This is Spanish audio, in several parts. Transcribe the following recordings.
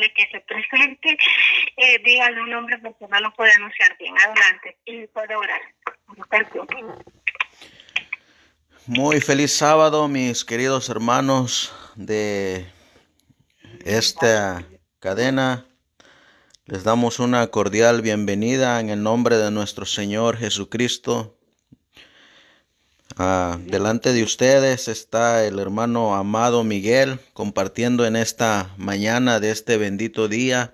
pedirle que se presente, dígale un nombre porque no lo puede anunciar bien. Adelante, y puede orar. Muy feliz sábado, mis queridos hermanos de esta cadena. Les damos una cordial bienvenida en el nombre de nuestro Señor Jesucristo. Delante de ustedes está el hermano amado Miguel compartiendo en esta mañana de este bendito día,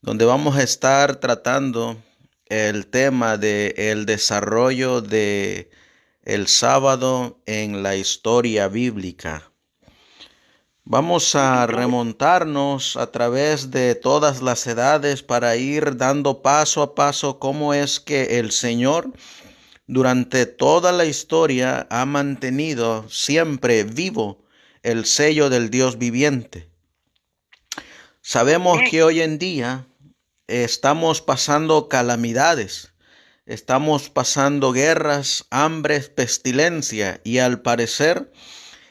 donde vamos a estar tratando el tema de el desarrollo de el sábado en la historia bíblica. Vamos a remontarnos a través de todas las edades para ir dando paso a paso cómo es que el Señor durante toda la historia ha mantenido siempre vivo el sello del Dios viviente. Sabemos que hoy en día estamos pasando calamidades, estamos pasando guerras, hambres, pestilencia, y al parecer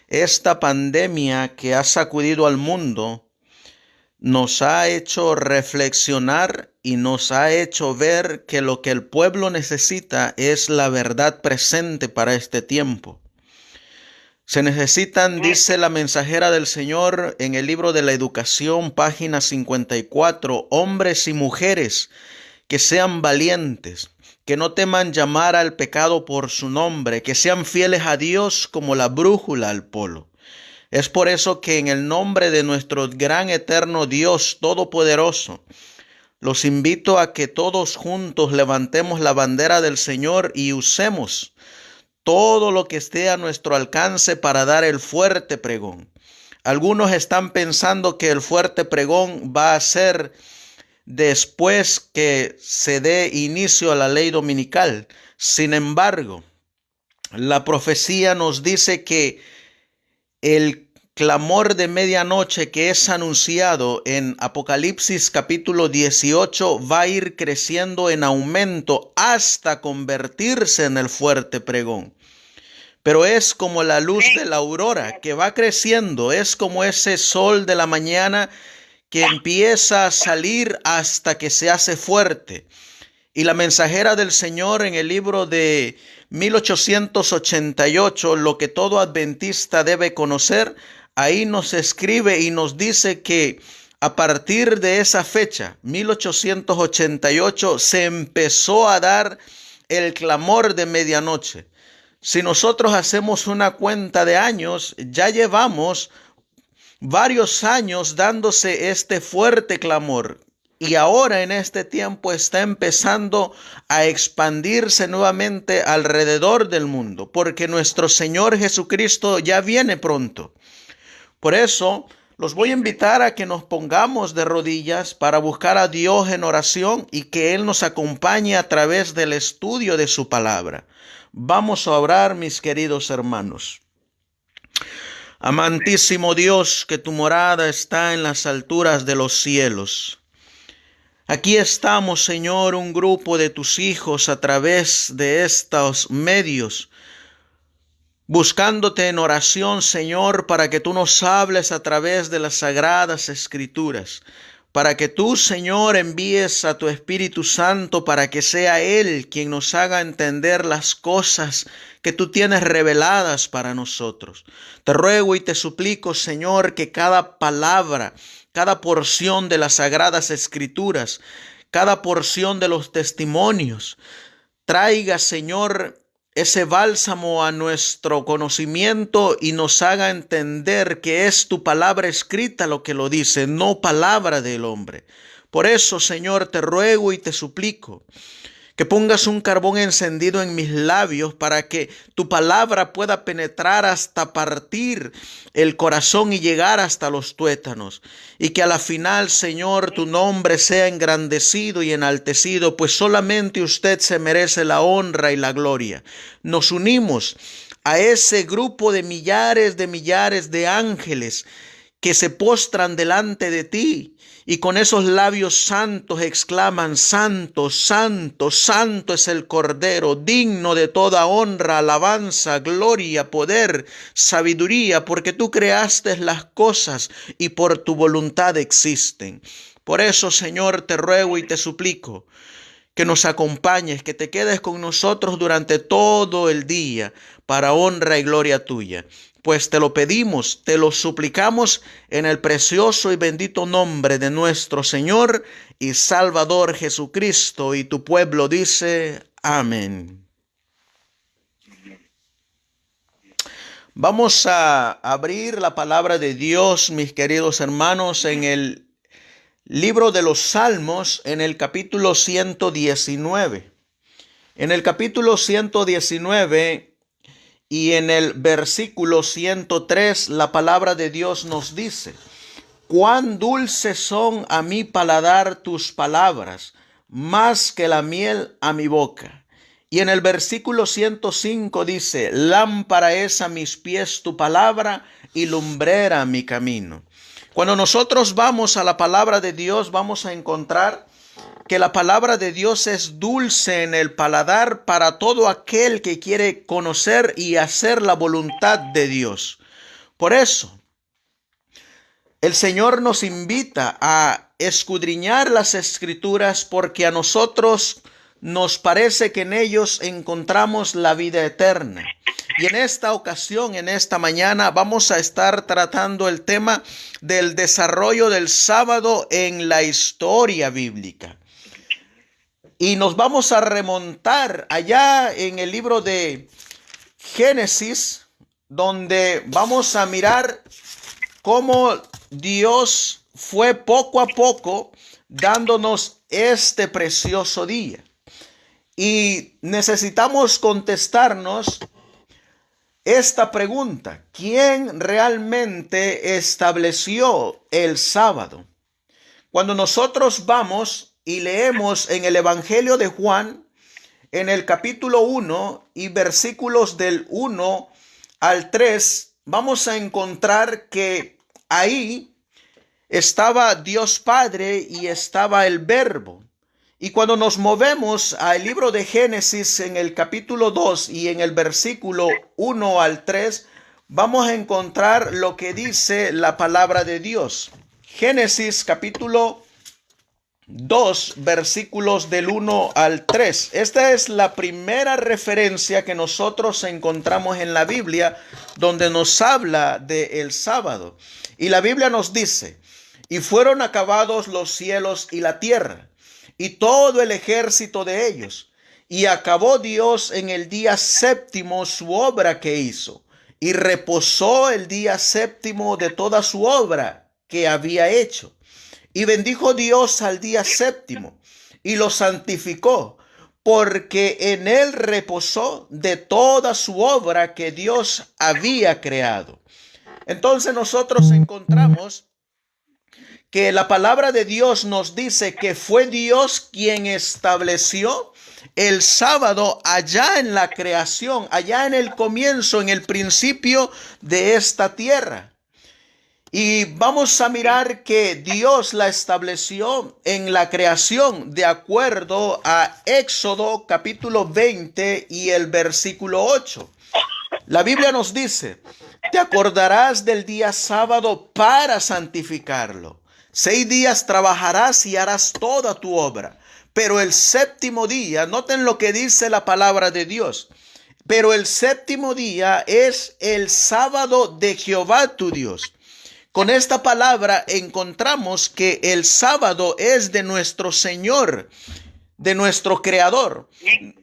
esta pandemia que ha sacudido al mundo nos ha hecho reflexionar y nos ha hecho ver que lo que el pueblo necesita es la verdad presente para este tiempo. Se necesitan, dice la mensajera del Señor en el libro de la Educación, página 54, hombres y mujeres que sean valientes, que no teman llamar al pecado por su nombre, que sean fieles a Dios como la brújula al polo. Es por eso que en el nombre de nuestro gran eterno Dios Todopoderoso, los invito a que todos juntos levantemos la bandera del Señor y usemos todo lo que esté a nuestro alcance para dar el fuerte pregón. Algunos están pensando que el fuerte pregón va a ser después que se dé inicio a la ley dominical. Sin embargo, la profecía nos dice que el clamor de medianoche que es anunciado en Apocalipsis capítulo 18 va a ir creciendo en aumento hasta convertirse en el fuerte pregón. Pero es como la luz de la aurora que va creciendo, es como ese sol de la mañana que empieza a salir hasta que se hace fuerte. Y la mensajera del Señor en el libro de 1888, lo que todo adventista debe conocer, ahí nos escribe y nos dice que a partir de esa fecha, 1888, se empezó a dar el clamor de medianoche. Si nosotros hacemos una cuenta de años, ya llevamos varios años dándose este fuerte clamor. Y ahora en este tiempo está empezando a expandirse nuevamente alrededor del mundo, porque nuestro Señor Jesucristo ya viene pronto. Por eso los voy a invitar a que nos pongamos de rodillas para buscar a Dios en oración y que Él nos acompañe a través del estudio de su palabra. Vamos a orar, mis queridos hermanos. Amantísimo Dios, que tu morada está en las alturas de los cielos. Aquí estamos, Señor, un grupo de tus hijos a través de estos medios, buscándote en oración, Señor, para que tú nos hables a través de las sagradas escrituras, para que tú, Señor, envíes a tu Espíritu Santo para que sea Él quien nos haga entender las cosas que tú tienes reveladas para nosotros. Te ruego y te suplico, Señor, que cada palabra, cada porción de las sagradas escrituras, cada porción de los testimonios, traiga, Señor, ese bálsamo a nuestro conocimiento y nos haga entender que es tu palabra escrita lo que lo dice, no palabra del hombre. Por eso, Señor, te ruego y te suplico que pongas un carbón encendido en mis labios para que tu palabra pueda penetrar hasta partir el corazón y llegar hasta los tuétanos. Y que a la final, Señor, tu nombre sea engrandecido y enaltecido, pues solamente usted se merece la honra y la gloria. Nos unimos a ese grupo de millares de ángeles que se postran delante de ti y con esos labios santos exclaman: Santo, santo, santo es el Cordero, digno de toda honra, alabanza, gloria, poder, sabiduría, porque tú creaste las cosas y por tu voluntad existen. Por eso, Señor, te ruego y te suplico que nos acompañes, que te quedes con nosotros durante todo el día para honra y gloria tuya. Pues te lo pedimos, te lo suplicamos en el precioso y bendito nombre de nuestro Señor y Salvador Jesucristo. Y tu pueblo dice: amén. Vamos a abrir la palabra de Dios, mis queridos hermanos, en el libro de los Salmos, en el capítulo 119. En el capítulo 119 y en el versículo 103, la palabra de Dios nos dice: cuán dulces son a mi paladar tus palabras, más que la miel a mi boca. Y en el versículo 105 dice: lámpara es a mis pies tu palabra y lumbrera a mi camino. Cuando nosotros vamos a la palabra de Dios, vamos a encontrar que la palabra de Dios es dulce en el paladar para todo aquel que quiere conocer y hacer la voluntad de Dios. Por eso, el Señor nos invita a escudriñar las Escrituras, porque a nosotros nos parece que en ellos encontramos la vida eterna. Y en esta ocasión, en esta mañana, vamos a estar tratando el tema del desarrollo del sábado en la historia bíblica. Y nos vamos a remontar allá en el libro de Génesis, donde vamos a mirar cómo Dios fue poco a poco dándonos este precioso día. Y necesitamos contestarnos esta pregunta: ¿quién realmente estableció el sábado? Cuando nosotros vamos y leemos en el Evangelio de Juan, en el capítulo 1 y versículos del 1 al 3, vamos a encontrar que ahí estaba Dios Padre y estaba el Verbo. Y cuando nos movemos al libro de Génesis en el capítulo 2 y en el versículo 1 al 3, vamos a encontrar lo que dice la palabra de Dios. Génesis capítulo 2 versículos del 1 al 3. Esta es la primera referencia que nosotros encontramos en la Biblia donde nos habla del sábado. Y la Biblia nos dice: y fueron acabados los cielos y la tierra, y todo el ejército de ellos. Y acabó Dios en el día séptimo su obra que hizo, y reposó el día séptimo de toda su obra que había hecho. Y bendijo Dios al día séptimo y lo santificó, porque en él reposó de toda su obra que Dios había creado. Entonces nosotros encontramos que la palabra de Dios nos dice que fue Dios quien estableció el sábado allá en la creación, allá en el comienzo, en el principio de esta tierra. Y vamos a mirar que Dios la estableció en la creación de acuerdo a Éxodo capítulo 20 y el versículo 8. La Biblia nos dice: te acordarás del día sábado para santificarlo. 6 días trabajarás y harás toda tu obra. Pero el séptimo día, noten lo que dice la palabra de Dios: pero el séptimo día es el sábado de Jehová tu Dios. Con esta palabra encontramos que el sábado es de nuestro Señor, de nuestro Creador.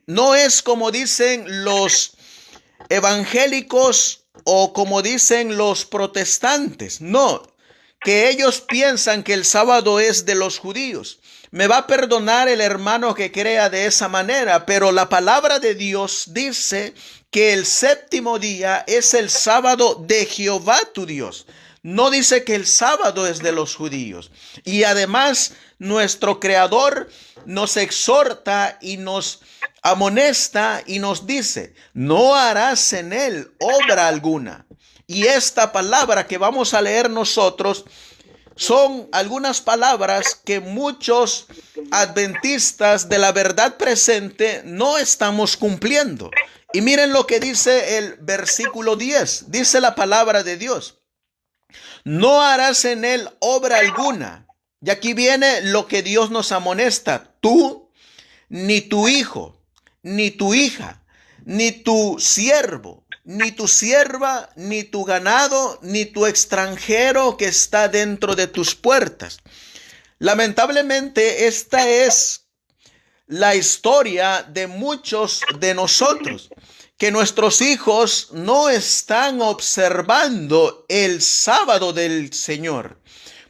No es como dicen los evangélicos o como dicen los protestantes. No, que ellos piensan que el sábado es de los judíos. Me va a perdonar el hermano que crea de esa manera, pero la palabra de Dios dice que el séptimo día es el sábado de Jehová tu Dios. No dice que el sábado es de los judíos. Y además nuestro Creador nos exhorta y nos amonesta y nos dice: no harás en él obra alguna. Y esta palabra que vamos a leer nosotros son algunas palabras que muchos adventistas de la verdad presente no estamos cumpliendo. Y miren lo que dice el versículo 10. Dice la palabra de Dios: no harás en él obra alguna. Y aquí viene lo que Dios nos amonesta: tú, ni tu hijo, ni tu hija, ni tu siervo, ni tu sierva, ni tu ganado, ni tu extranjero que está dentro de tus puertas. Lamentablemente, esta es la historia de muchos de nosotros, que nuestros hijos no están observando el sábado del Señor.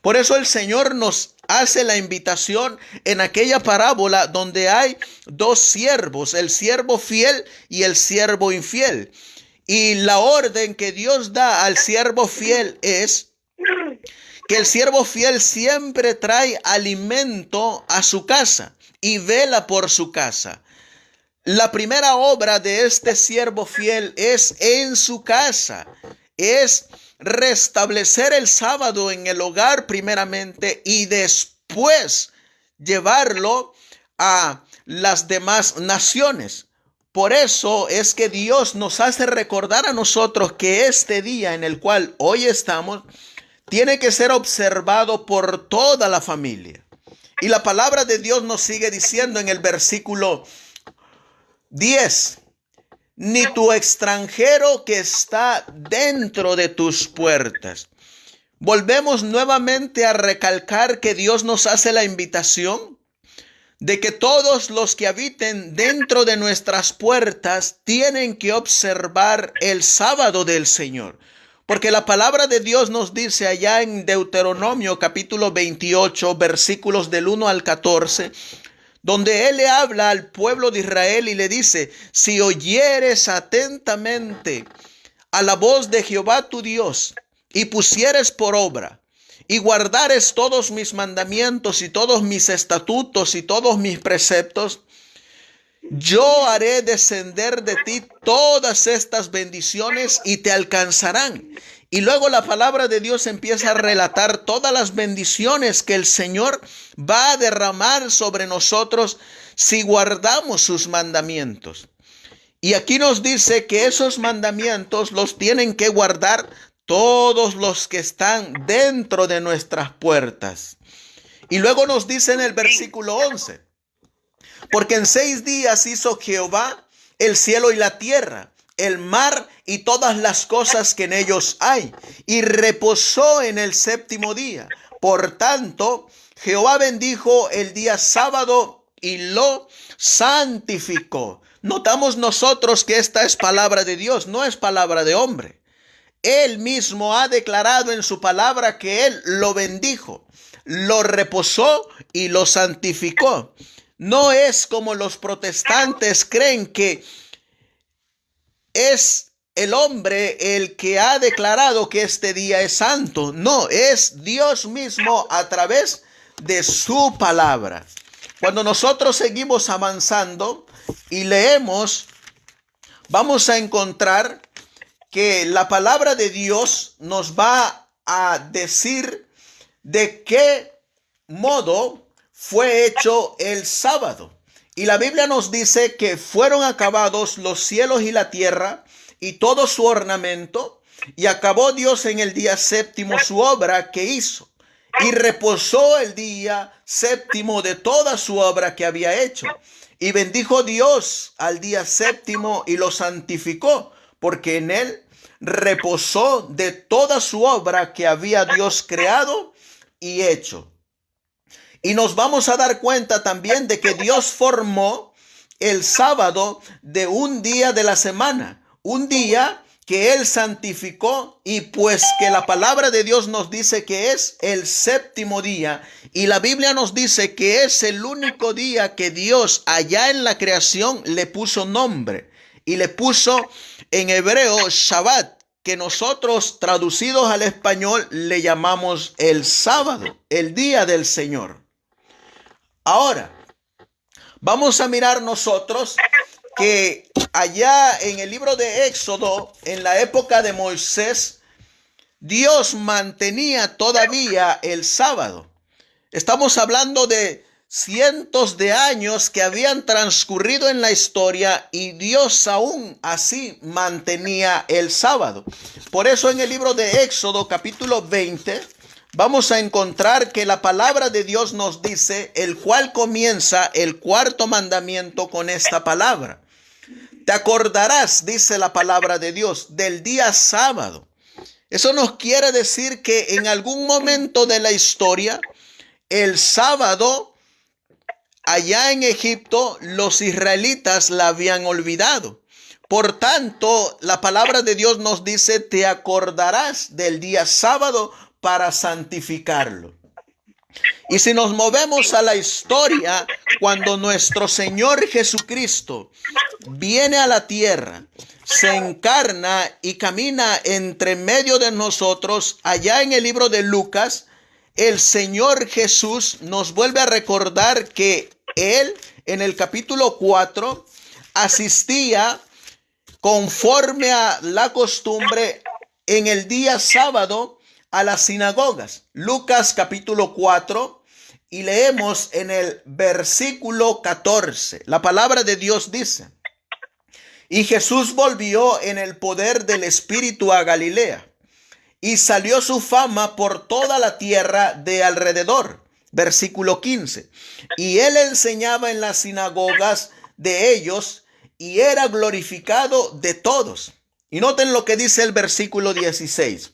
Por eso el Señor nos hace la invitación en aquella parábola donde hay dos siervos, el siervo fiel y el siervo infiel. Y la orden que Dios da al siervo fiel es que el siervo fiel siempre trae alimento a su casa y vela por su casa. La primera obra de este siervo fiel es en su casa, es restablecer el sábado en el hogar primeramente y después llevarlo a las demás naciones. Por eso es que Dios nos hace recordar a nosotros que este día en el cual hoy estamos tiene que ser observado por toda la familia. Y la palabra de Dios nos sigue diciendo en el versículo 10: ni tu extranjero que está dentro de tus puertas. Volvemos nuevamente a recalcar que Dios nos hace la invitación de que todos los que habiten dentro de nuestras puertas tienen que observar el sábado del Señor. Porque la palabra de Dios nos dice allá en Deuteronomio capítulo 28, versículos del 1 al 14, donde Él le habla al pueblo de Israel y le dice: si oyeres atentamente a la voz de Jehová tu Dios y pusieres por obra y guardares todos mis mandamientos y todos mis estatutos y todos mis preceptos, yo haré descender de ti todas estas bendiciones y te alcanzarán. Y luego la palabra de Dios empieza a relatar todas las bendiciones que el Señor va a derramar sobre nosotros si guardamos sus mandamientos. Y aquí nos dice que esos mandamientos los tienen que guardar todos los que están dentro de nuestras puertas. Y luego nos dice en el versículo 11: porque en 6 días hizo Jehová el cielo y la tierra, el mar y todas las cosas que en ellos hay, y reposó en el séptimo día. Por tanto, Jehová bendijo el día sábado y lo santificó. Notamos nosotros que esta es palabra de Dios, no es palabra de hombre. Él mismo ha declarado en su palabra que Él lo bendijo, lo reposó y lo santificó. No es como los protestantes creen que es el hombre el que ha declarado que este día es santo. No, es Dios mismo a través de su palabra. Cuando nosotros seguimos avanzando y leemos, vamos a encontrar que la palabra de Dios nos va a decir de qué modo fue hecho el sábado. Y la Biblia nos dice que fueron acabados los cielos y la tierra y todo su ornamento, y acabó Dios en el día séptimo su obra que hizo, y reposó el día séptimo de toda su obra que había hecho. Y bendijo Dios al día séptimo y lo santificó, porque en él reposó de toda su obra que había Dios creado y hecho. Y nos vamos a dar cuenta también de que Dios formó el sábado de un día de la semana, un día que Él santificó, y pues que la palabra de Dios nos dice que es el séptimo día, y la Biblia nos dice que es el único día que Dios allá en la creación le puso nombre, y le puso en hebreo Shabbat, que nosotros traducidos al español le llamamos el sábado, el día del Señor. Ahora, vamos a mirar nosotros que allá en el libro de Éxodo, en la época de Moisés, Dios mantenía todavía el sábado. Estamos hablando de cientos de años que habían transcurrido en la historia y Dios aún así mantenía el sábado. Por eso en el libro de Éxodo capítulo 20 vamos a encontrar que la palabra de Dios nos dice, el cual comienza el cuarto mandamiento con esta palabra. Te acordarás, dice la palabra de Dios, del día sábado. Eso nos quiere decir que en algún momento de la historia, el sábado, allá en Egipto, los israelitas la habían olvidado. Por tanto, la palabra de Dios nos dice, te acordarás del día sábado para santificarlo. Y si nos movemos a la historia, cuando nuestro Señor Jesucristo viene a la tierra, se encarna y camina entre medio de nosotros, allá en el libro de Lucas, el Señor Jesús nos vuelve a recordar que Él, en el capítulo 4, asistía conforme a la costumbre en el día sábado a las sinagogas. Lucas capítulo 4, y leemos en el versículo 14. La palabra de Dios dice, y Jesús volvió en el poder del Espíritu a Galilea, y salió su fama por toda la tierra de alrededor. Versículo 15. Y él enseñaba en las sinagogas de ellos, y era glorificado de todos. Y noten lo que dice el versículo 16.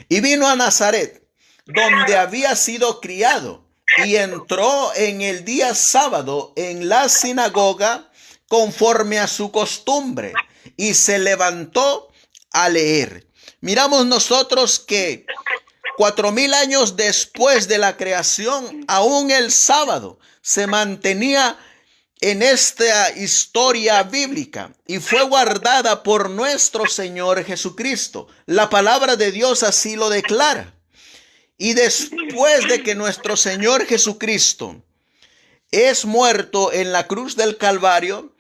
Y vino a Nazaret, donde había sido criado, y entró en el día sábado en la sinagoga conforme a su costumbre, y se levantó a leer. Miramos nosotros que 4000 años después de la creación, aún el sábado se mantenía en esta historia bíblica y fue guardada por nuestro Señor Jesucristo. La palabra de Dios así lo declara. Y después de que nuestro Señor Jesucristo es muerto en la cruz del Calvario,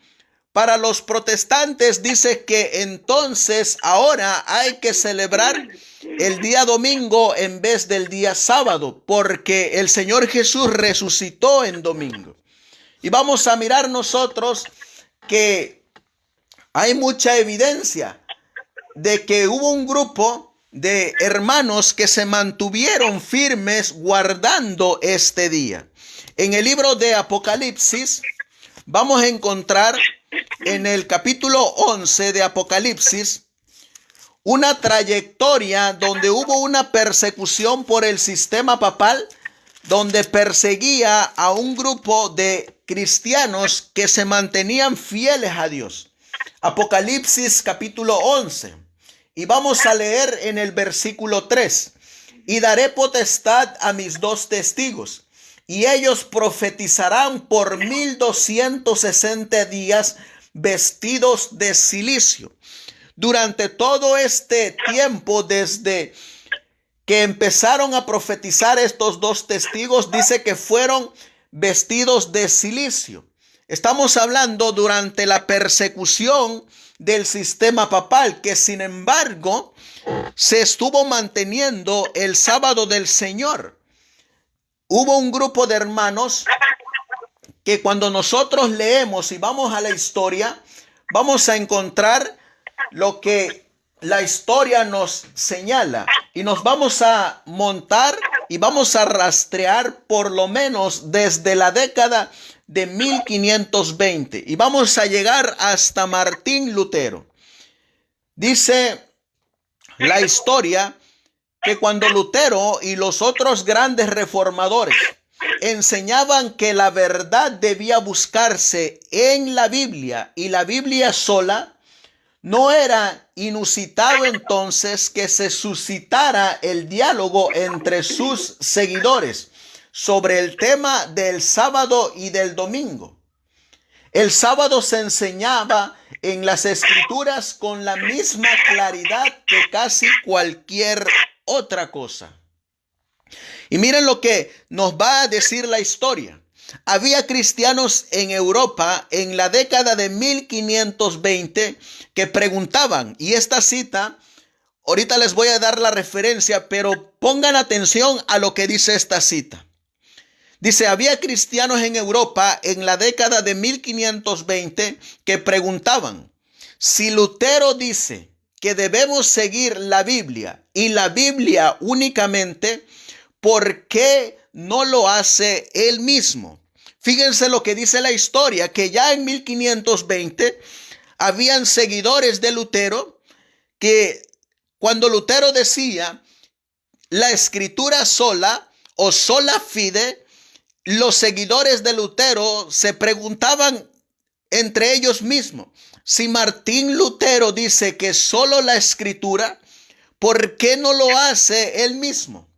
para los protestantes dice que entonces ahora hay que celebrar el día domingo en vez del día sábado, porque el Señor Jesús resucitó en domingo. Y vamos a mirar nosotros que hay mucha evidencia de que hubo un grupo de hermanos que se mantuvieron firmes guardando este día. En el libro de Apocalipsis vamos a encontrar en el capítulo 11 de Apocalipsis una trayectoria donde hubo una persecución por el sistema papal, donde perseguía a un grupo de cristianos que se mantenían fieles a Dios. Apocalipsis capítulo 11. Y vamos a leer en el versículo 3. Y daré potestad a mis 2 testigos, y ellos profetizarán por 1260 días vestidos de cilicio. Durante todo este tiempo, desde que empezaron a profetizar estos 2 testigos, dice que fueron vestidos de cilicio. Estamos hablando durante la persecución del sistema papal, que sin embargo se estuvo manteniendo el sábado del Señor. Hubo un grupo de hermanos que cuando nosotros leemos y vamos a la historia, vamos a encontrar lo que la historia nos señala, y nos vamos a montar y vamos a rastrear por lo menos desde la década de 1520 y vamos a llegar hasta Martín Lutero. Dice la historia que cuando Lutero y los otros grandes reformadores enseñaban que la verdad debía buscarse en la Biblia y la Biblia sola, no era inusitado entonces que se suscitara el diálogo entre sus seguidores sobre el tema del sábado y del domingo. El sábado se enseñaba en las escrituras con la misma claridad que casi cualquier otra cosa. Y miren lo que nos va a decir la historia. Había cristianos en Europa en la década de 1520 que preguntaban, y esta cita Ahorita les voy a dar la referencia, pero pongan atención a lo que dice esta cita. Dice, había cristianos en Europa en la década de 1520 que preguntaban, si Lutero dice que debemos seguir la Biblia y la Biblia únicamente, ¿por qué no lo hace él mismo? Fíjense lo que dice la historia, que ya en 1520 habían seguidores de Lutero que cuando Lutero decía la escritura sola o sola fide, los seguidores de Lutero se preguntaban entre ellos mismos, si Martín Lutero dice que solo la escritura, ¿por qué no lo hace él mismo?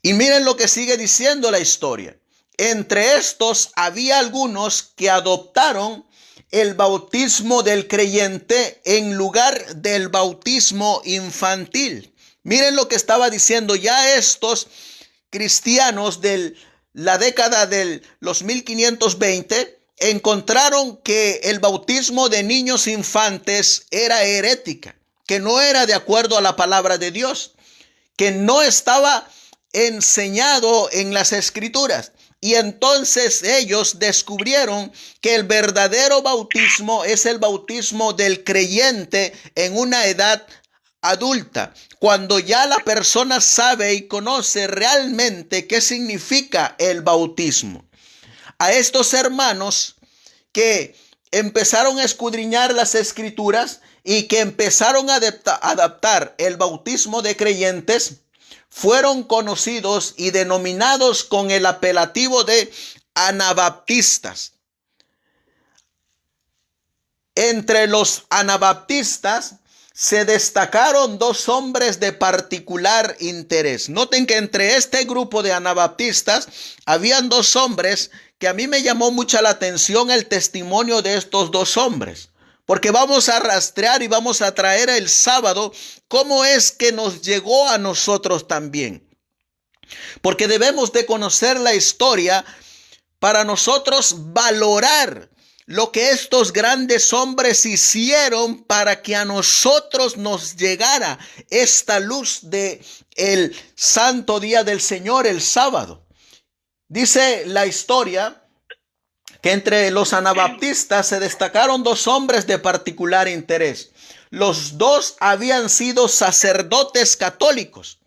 Y miren lo que sigue diciendo la historia. Entre estos había algunos que adoptaron el bautismo del creyente en lugar del bautismo infantil. Miren lo que estaba diciendo ya estos cristianos de la década de los 1520 encontraron que el bautismo de niños infantes era herética, que no era de acuerdo a la palabra de Dios, que no estaba enseñado en las escrituras. Y entonces ellos descubrieron que el verdadero bautismo es el bautismo del creyente en una edad adulta, cuando ya la persona sabe y conoce realmente qué significa el bautismo. A estos hermanos que empezaron a escudriñar las escrituras y que empezaron a adaptar el bautismo de creyentes, fueron conocidos y denominados con el apelativo de anabaptistas. Entre los anabaptistas se destacaron dos hombres de particular interés. Noten que entre este grupo de anabaptistas habían dos hombres que a mí me llamó mucha la atención el testimonio de estos dos hombres. Porque vamos a rastrear y vamos a traer el sábado cómo es que nos llegó a nosotros también. Porque debemos de conocer la historia para nosotros valorar lo que estos grandes hombres hicieron para que a nosotros nos llegara esta luz de el santo día del Señor, el sábado. Dice la historia que entre los anabaptistas se destacaron dos hombres de particular interés. Los dos habían sido sacerdotes católicos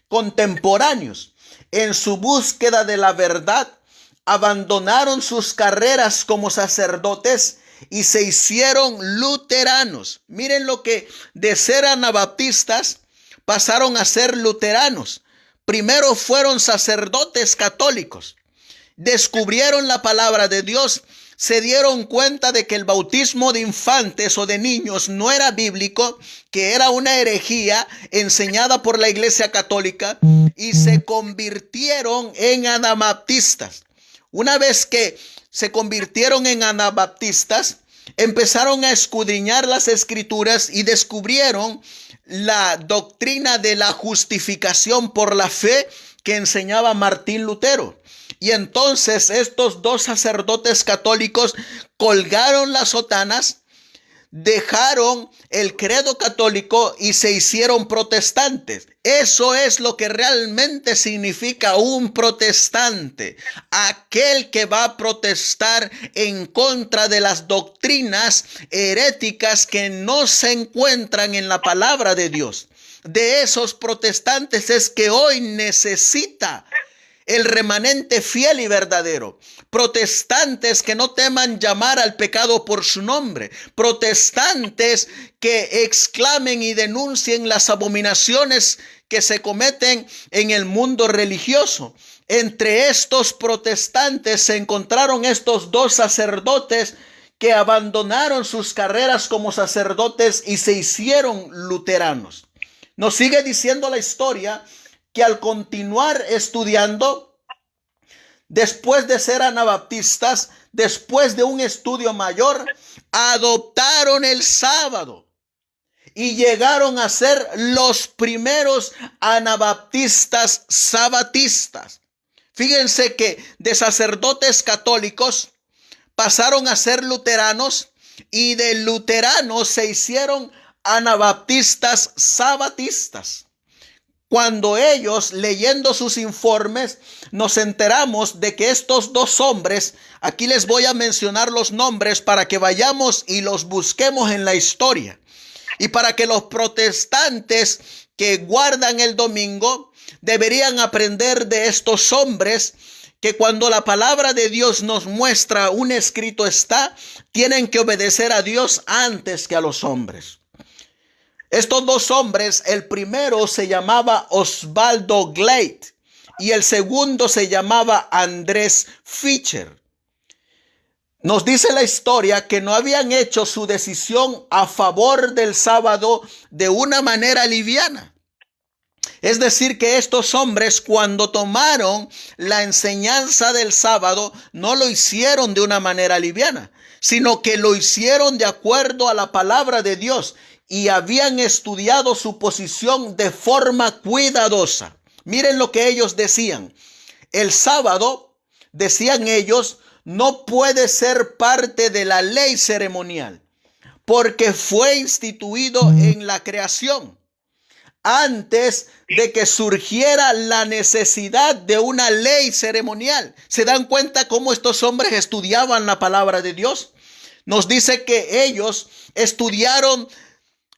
contemporáneos. En su búsqueda de la verdad, abandonaron sus carreras como sacerdotes y se hicieron luteranos. Miren lo que de ser anabaptistas pasaron a ser luteranos. Primero fueron sacerdotes católicos. Descubrieron la palabra de Dios, se dieron cuenta de que el bautismo de infantes o de niños no era bíblico, que era una herejía enseñada por la Iglesia Católica, y se convirtieron en anabaptistas. Una vez que se convirtieron en anabaptistas, empezaron a escudriñar las escrituras y descubrieron la doctrina de la justificación por la fe que enseñaba Martín Lutero. Y entonces estos dos sacerdotes católicos colgaron las sotanas, dejaron el credo católico y se hicieron protestantes. Eso es lo que realmente significa un protestante, aquel que va a protestar en contra de las doctrinas heréticas que no se encuentran en la palabra de Dios. De esos protestantes es que hoy necesita el remanente fiel y verdadero. Protestantes que no teman llamar al pecado por su nombre. Protestantes que exclamen y denuncien las abominaciones que se cometen en el mundo religioso. Entre estos protestantes se encontraron estos dos sacerdotes que abandonaron sus carreras como sacerdotes y se hicieron luteranos. Nos sigue diciendo la historia que al continuar estudiando, después de ser anabaptistas, después de un estudio mayor, adoptaron el sábado y llegaron a ser los primeros anabaptistas sabatistas. Fíjense que de sacerdotes católicos pasaron a ser luteranos y de luteranos se hicieron anabaptistas sabatistas. Cuando ellos, leyendo sus informes, nos enteramos de que estos dos hombres, aquí les voy a mencionar los nombres para que vayamos y los busquemos en la historia. Y para que los protestantes que guardan el domingo deberían aprender de estos hombres que cuando la palabra de Dios nos muestra un escrito está, tienen que obedecer a Dios antes que a los hombres. Estos dos hombres, el primero se llamaba Osvaldo Gleit y el segundo se llamaba Andrés Fischer. Nos dice la historia que no habían hecho su decisión a favor del sábado de una manera liviana. Es decir, que estos hombres cuando tomaron la enseñanza del sábado no lo hicieron de una manera liviana, sino que lo hicieron de acuerdo a la palabra de Dios. Y habían estudiado su posición de forma cuidadosa. Miren lo que ellos decían. El sábado, decían ellos, no puede ser parte de la ley ceremonial, porque fue instituido en la creación, antes de que surgiera la necesidad de una ley ceremonial. ¿Se dan cuenta cómo estos hombres estudiaban la palabra de Dios? Nos dice que ellos estudiaron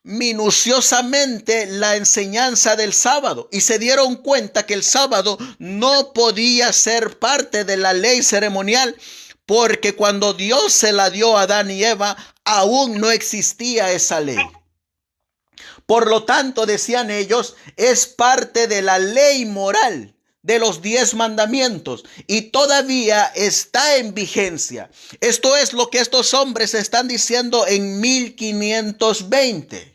minuciosamente la enseñanza del sábado y se dieron cuenta que el sábado no podía ser parte de la ley ceremonial, porque cuando Dios se la dio a Adán y Eva aún no existía esa ley. Por lo tanto, decían ellos, es parte de la ley moral de los 10 mandamientos y todavía está en vigencia. Esto es lo que estos hombres están diciendo en 1520.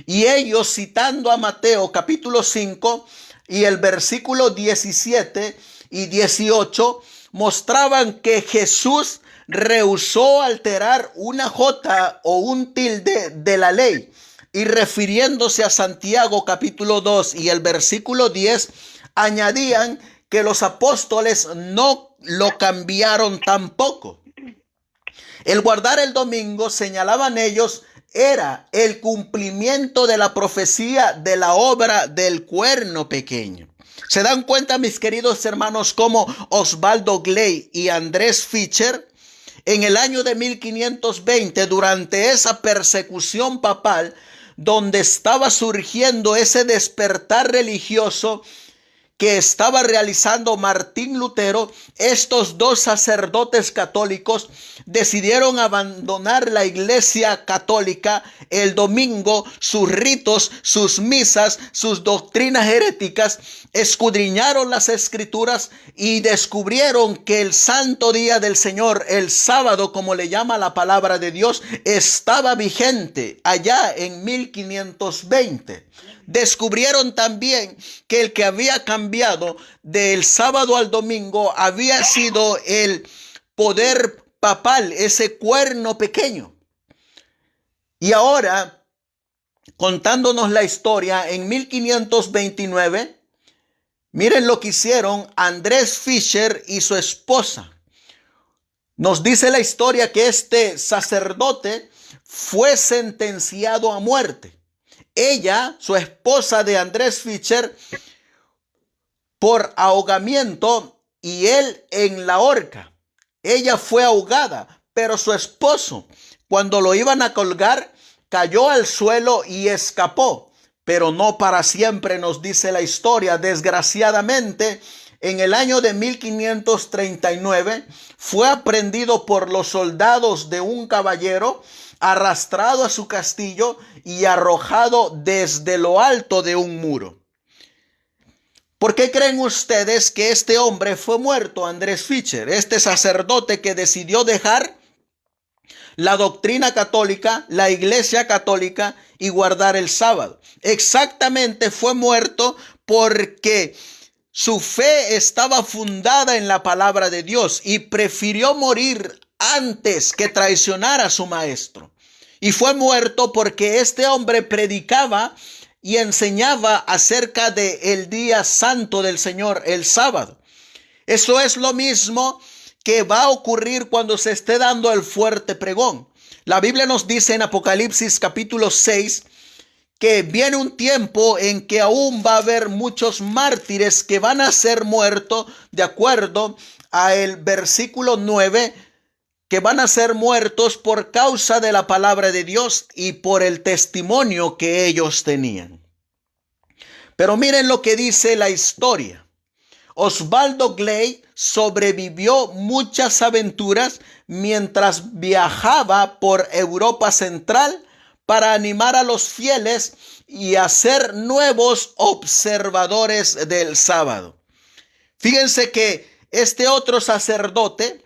Y ellos, citando a Mateo capítulo 5 y el versículo 17 y 18, mostraban que Jesús rehusó alterar una jota o un tilde de la ley. Y refiriéndose a Santiago capítulo 2 y el versículo 10, añadían que los apóstoles no lo cambiaron tampoco. El guardar el domingo, señalaban ellos, era el cumplimiento de la profecía de la obra del cuerno pequeño. ¿Se dan cuenta, mis queridos hermanos, cómo Osvaldo Gleit y Andrés Fischer, en el año de 1520, durante esa persecución papal, donde estaba surgiendo ese despertar religioso que estaba realizando Martín Lutero, estos dos sacerdotes católicos decidieron abandonar la iglesia católica el domingo, sus ritos, sus misas, sus doctrinas heréticas, escudriñaron las escrituras y descubrieron que el santo día del Señor, el sábado, como le llama la palabra de Dios, estaba vigente allá en 1520. Descubrieron también que el que había cambiado del sábado al domingo había sido el poder papal, ese cuerno pequeño. Y ahora, contándonos la historia, en 1529, miren lo que hicieron Andrés Fischer y su esposa. Nos dice la historia que este sacerdote fue sentenciado a muerte. Ella, su esposa de Andrés Fischer, por ahogamiento y él en la horca. Ella fue ahogada, pero su esposo, cuando lo iban a colgar, cayó al suelo y escapó, pero no para siempre, nos dice la historia. Desgraciadamente, en el año de 1539, fue aprehendido por los soldados de un caballero, arrastrado a su castillo y arrojado desde lo alto de un muro. ¿Por qué creen ustedes que este hombre fue muerto, Andrés Fischer, este sacerdote que decidió dejar la doctrina católica, la iglesia católica y guardar el sábado? Exactamente, fue muerto porque su fe estaba fundada en la palabra de Dios y prefirió morir antes que traicionar a su maestro. Y fue muerto porque este hombre predicaba y enseñaba acerca del día santo del Señor, el sábado. Eso es lo mismo que va a ocurrir cuando se esté dando el fuerte pregón. La Biblia nos dice en Apocalipsis capítulo 6 que viene un tiempo en que aún va a haber muchos mártires que van a ser muertos, de acuerdo a el versículo 9, que van a ser muertos por causa de la palabra de Dios y por el testimonio que ellos tenían. Pero miren lo que dice la historia. Osvaldo Gley sobrevivió muchas aventuras mientras viajaba por Europa Central para animar a los fieles y hacer nuevos observadores del sábado. Fíjense que este otro sacerdote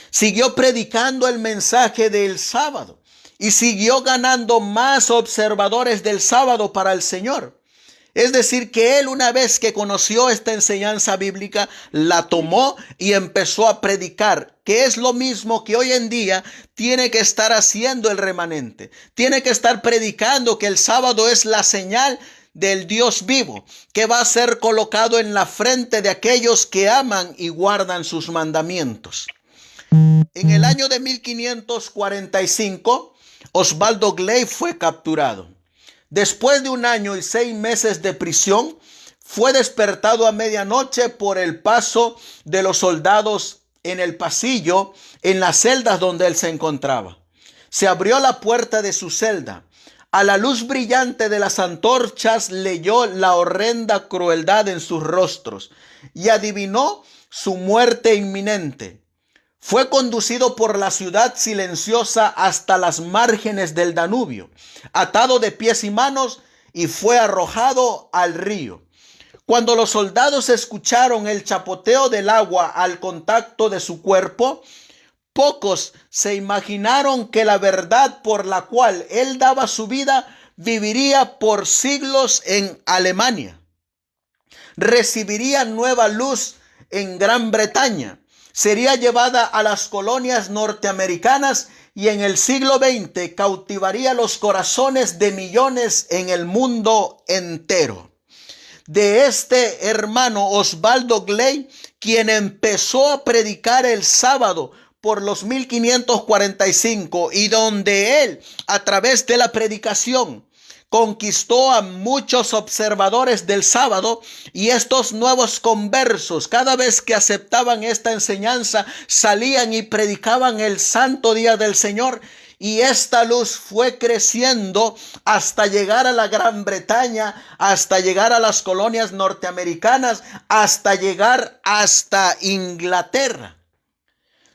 siguió predicando el mensaje del sábado y siguió ganando más observadores del sábado para el Señor. Es decir, que él, una vez que conoció esta enseñanza bíblica, la tomó y empezó a predicar, que es lo mismo que hoy en día tiene que estar haciendo el remanente. Tiene que estar predicando que el sábado es la señal del Dios vivo, que va a ser colocado en la frente de aquellos que aman y guardan sus mandamientos. En el año de 1545, Osvaldo Gley fue capturado. Después de 1 año y 6 meses de prisión, fue despertado a medianoche por el paso de los soldados en el pasillo, en las celdas donde él se encontraba. Se abrió la puerta de su celda. A la luz brillante de las antorchas leyó la horrenda crueldad en sus rostros y adivinó su muerte inminente. Fue conducido por la ciudad silenciosa hasta las márgenes del Danubio, atado de pies y manos, y fue arrojado al río. Cuando los soldados escucharon el chapoteo del agua al contacto de su cuerpo, pocos se imaginaron que la verdad por la cual él daba su vida viviría por siglos en Alemania. Recibiría nueva luz en Gran Bretaña. Sería llevada a las colonias norteamericanas y en el siglo XX cautivaría los corazones de millones en el mundo entero. De este hermano Osvaldo Gley, quien empezó a predicar el sábado por los 1545 y donde él, a través de la predicación, conquistó a muchos observadores del sábado, y estos nuevos conversos, cada vez que aceptaban esta enseñanza, salían y predicaban el santo día del Señor. Y esta luz fue creciendo hasta llegar a la Gran Bretaña, hasta llegar a las colonias norteamericanas, hasta llegar hasta Inglaterra.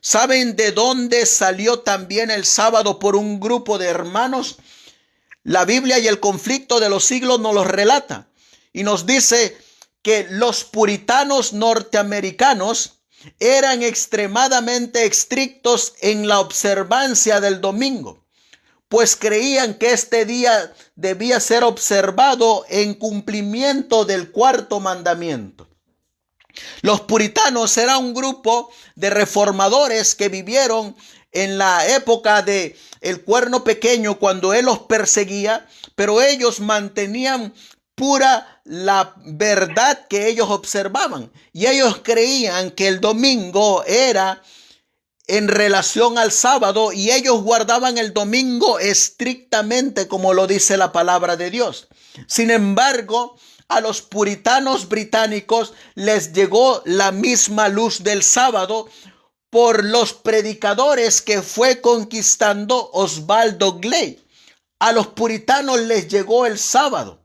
¿Saben de dónde salió también el sábado por un grupo de hermanos? La Biblia y el conflicto de los siglos nos lo relata y nos dice que los puritanos norteamericanos eran extremadamente estrictos en la observancia del domingo, pues creían que este día debía ser observado en cumplimiento del 4º mandamiento. Los puritanos eran un grupo de reformadores que vivieron en la época de el Cuerno Pequeño, cuando él los perseguía, pero ellos mantenían pura la verdad que ellos observaban, y ellos creían que el domingo era en relación al sábado, y ellos guardaban el domingo estrictamente como lo dice la palabra de Dios. Sin embargo, a los puritanos británicos les llegó la misma luz del sábado por los predicadores que fue conquistando Osvaldo Gley. A los puritanos les llegó el sábado.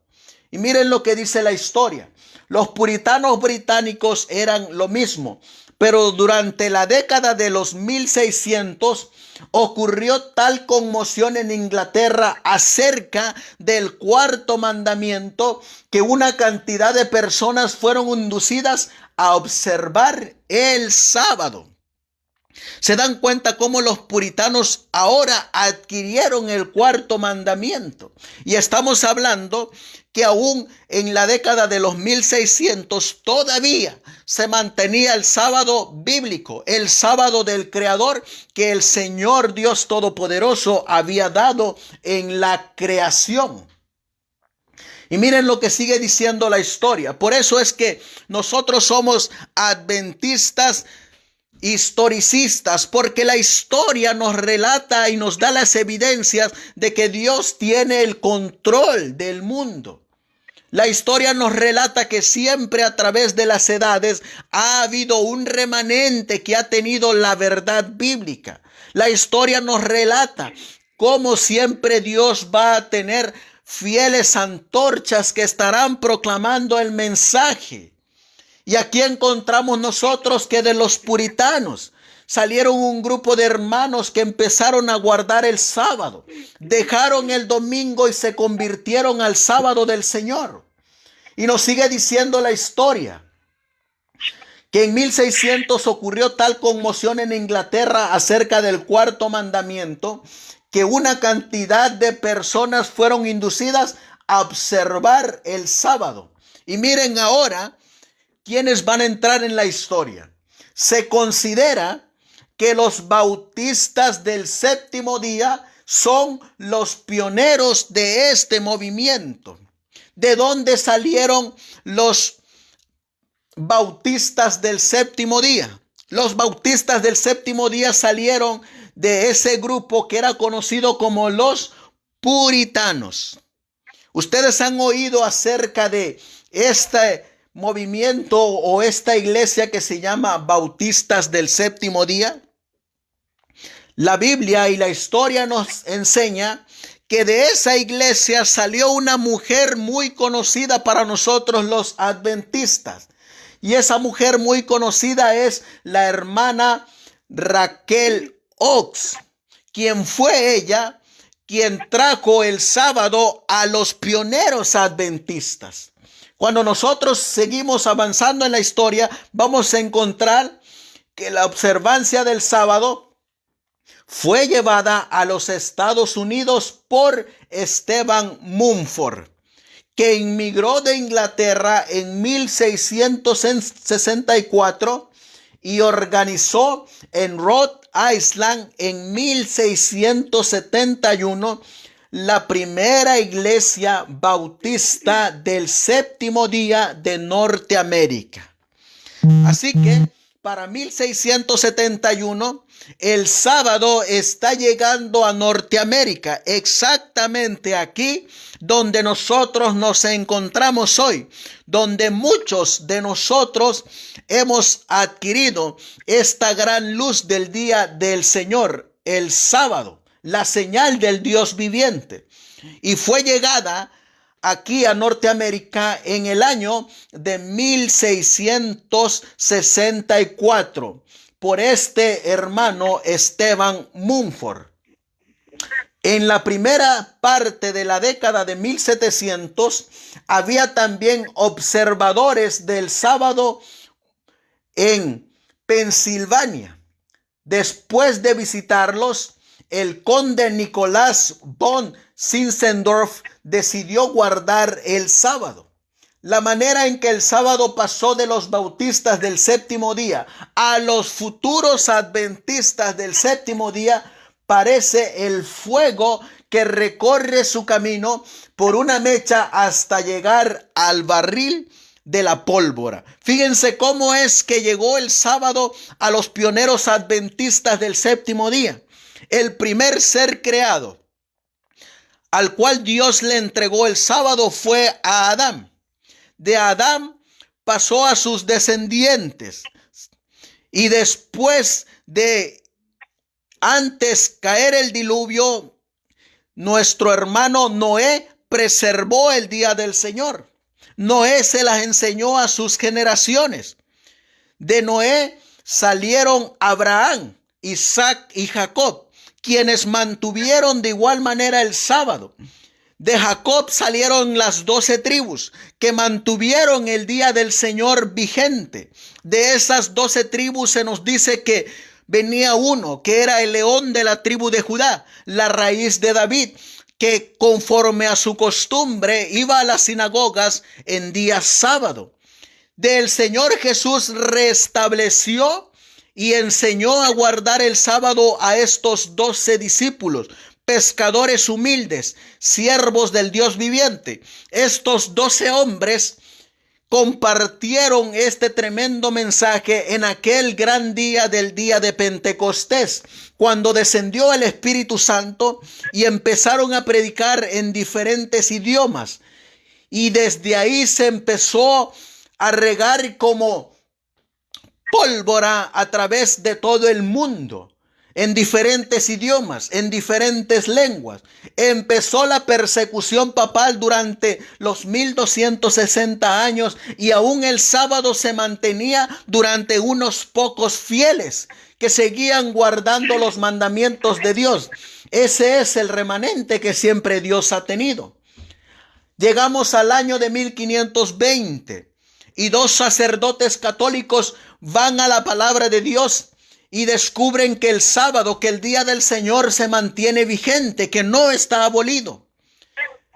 Y miren lo que dice la historia. Los puritanos británicos eran lo mismo, pero durante la década de los 1600 ocurrió tal conmoción en Inglaterra acerca del 4º mandamiento que una cantidad de personas fueron inducidas a observar el sábado. ¿Se dan cuenta cómo los puritanos ahora adquirieron el 4º mandamiento? Y estamos hablando que aún en la década de los 1600 todavía se mantenía el sábado bíblico, el sábado del Creador que el Señor Dios Todopoderoso había dado en la creación. Y miren lo que sigue diciendo la historia. Por eso es que nosotros somos adventistas historicistas, porque la historia nos relata y nos da las evidencias de que Dios tiene el control del mundo. La historia nos relata que siempre a través de las edades ha habido un remanente que ha tenido la verdad bíblica. La historia nos relata cómo siempre Dios va a tener fieles antorchas que estarán proclamando el mensaje. Y aquí encontramos nosotros que de los puritanos salieron un grupo de hermanos que empezaron a guardar el sábado, dejaron el domingo y se convirtieron al sábado del Señor. Y nos sigue diciendo la historia que en 1600 ocurrió tal conmoción en Inglaterra acerca del cuarto mandamiento que una cantidad de personas fueron inducidas a observar el sábado. Y miren ahora quiénes van a entrar en la historia. Se considera que los bautistas del séptimo día son los pioneros de este movimiento. ¿De dónde salieron los bautistas del séptimo día? Los bautistas del séptimo día salieron de ese grupo que era conocido como los puritanos. Ustedes han oído acerca de este movimiento o esta iglesia que se llama Bautistas del Séptimo Día. La Biblia y la historia nos enseña que de esa iglesia salió una mujer muy conocida para nosotros los adventistas. Y esa mujer muy conocida es la hermana Raquel Oaks, quien fue ella quien trajo el sábado a los pioneros adventistas. Cuando nosotros seguimos avanzando en la historia, vamos a encontrar que la observancia del sábado fue llevada a los Estados Unidos por Stephen Mumford, que inmigró de Inglaterra en 1664 y organizó en Rhode Island en 1671 la primera iglesia bautista del séptimo día de Norteamérica. Así que para 1671 el sábado está llegando a Norteamérica, exactamente aquí donde nosotros nos encontramos hoy, donde muchos de nosotros hemos adquirido esta gran luz del día del Señor, el sábado, la señal del Dios viviente. Y fue llegada aquí a Norteamérica en el año de 1664 por este hermano Stephen Mumford. En la primera parte de la década de 1700 había también observadores del sábado en Pensilvania. Después de visitarlos, el conde Nicolás von Zinzendorf decidió guardar el sábado. La manera en que el sábado pasó de los bautistas del séptimo día a los futuros adventistas del séptimo día parece el fuego que recorre su camino por una mecha hasta llegar al barril de la pólvora. Fíjense cómo es que llegó el sábado a los pioneros adventistas del séptimo día. El primer ser creado al cual Dios le entregó el sábado fue a Adán. De Adán pasó a sus descendientes. Y después de antes caer el diluvio, nuestro hermano Noé preservó el día del Señor. Noé se las enseñó a sus generaciones. De Noé salieron Abraham, Isaac y Jacob, quienes mantuvieron de igual manera el sábado. De Jacob salieron las 12 tribus que mantuvieron el día del Señor vigente. De esas 12 tribus se nos dice que venía uno que era el león de la tribu de Judá, la raíz de David, que conforme a su costumbre iba a las sinagogas en día sábado. Del Señor Jesús restableció y enseñó a guardar el sábado a estos 12 discípulos, pescadores humildes, siervos del Dios viviente. Estos 12 hombres compartieron este tremendo mensaje en aquel gran día del día de Pentecostés, cuando descendió el Espíritu Santo y empezaron a predicar en diferentes idiomas. Y desde ahí se empezó a regar como pólvora a través de todo el mundo, en diferentes idiomas, en diferentes lenguas. Empezó la persecución papal durante los 1260 años y aún el sábado se mantenía durante unos pocos fieles que seguían guardando los mandamientos de Dios. Ese es el remanente que siempre Dios ha tenido. Llegamos al año de 1520 y dos sacerdotes católicos van a la palabra de Dios y descubren que el sábado, que el día del Señor se mantiene vigente, que no está abolido.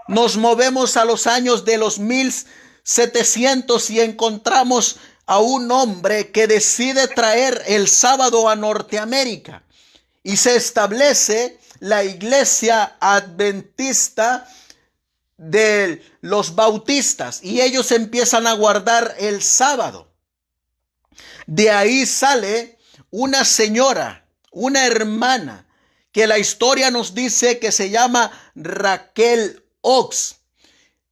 Nos movemos a los años de los 1700 y encontramos a un hombre que decide traer el sábado a Norteamérica y se establece la iglesia adventista de los bautistas y ellos empiezan a guardar el sábado. De ahí sale una señora, una hermana, que la historia nos dice que se llama Raquel Oaks.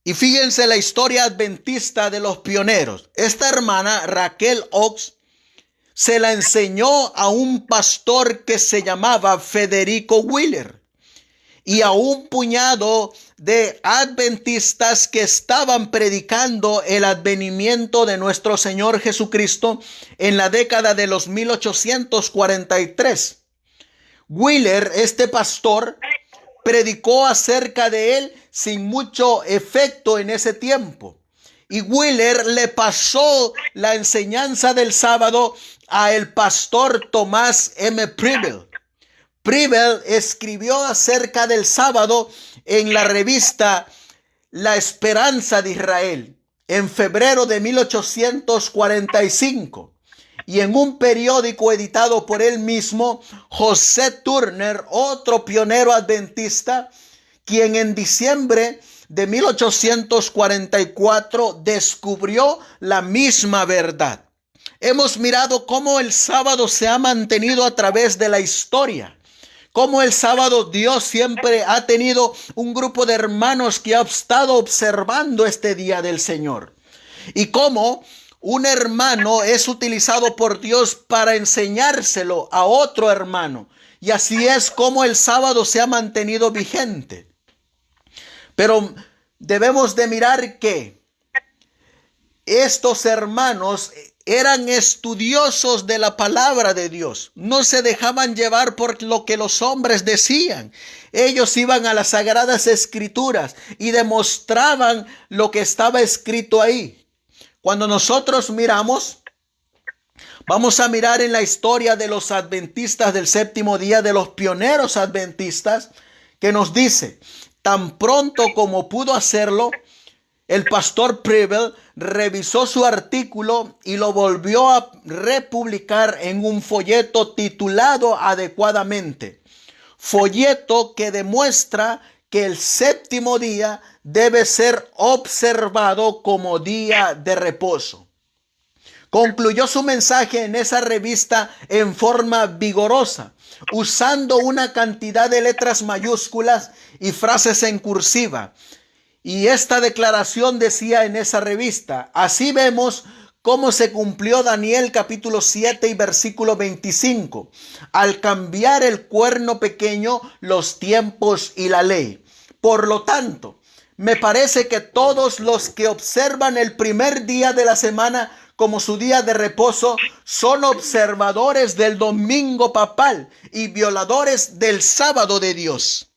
Y fíjense la historia adventista de los pioneros. Esta hermana, Raquel Oaks, se la enseñó a un pastor que se llamaba Federico Wheeler y a un puñado de adventistas que estaban predicando el advenimiento de nuestro Señor Jesucristo en la década de los 1843. Wheeler, este pastor, predicó acerca de él sin mucho efecto en ese tiempo. Y Wheeler le pasó la enseñanza del sábado a el pastor Thomas M. Preble. Preble escribió acerca del sábado en la revista La Esperanza de Israel en febrero de 1845 y en un periódico editado por él mismo, José Turner, otro pionero adventista, quien en diciembre de 1844 descubrió la misma verdad. Hemos mirado cómo el sábado se ha mantenido a través de la historia. Como el sábado Dios siempre ha tenido un grupo de hermanos que ha estado observando este día del Señor. Y cómo un hermano es utilizado por Dios para enseñárselo a otro hermano. Y así es como el sábado se ha mantenido vigente. Pero debemos de mirar que estos hermanos eran estudiosos de la palabra de Dios. No se dejaban llevar por lo que los hombres decían. Ellos iban a las sagradas escrituras y demostraban lo que estaba escrito ahí. Cuando nosotros miramos, vamos a mirar en la historia de los adventistas del séptimo día, de los pioneros adventistas, que nos dice, tan pronto como pudo hacerlo, el pastor Preble revisó su artículo y lo volvió a republicar en un folleto titulado adecuadamente. Folleto que demuestra que el séptimo día debe ser observado como día de reposo. Concluyó su mensaje en esa revista en forma vigorosa, usando una cantidad de letras mayúsculas y frases en cursiva. Y esta declaración decía en esa revista: así vemos cómo se cumplió Daniel capítulo 7 y versículo 25, al cambiar el cuerno pequeño, los tiempos y la ley. Por lo tanto, me parece que todos los que observan el primer día de la semana como su día de reposo son observadores del domingo papal y violadores del sábado de Dios.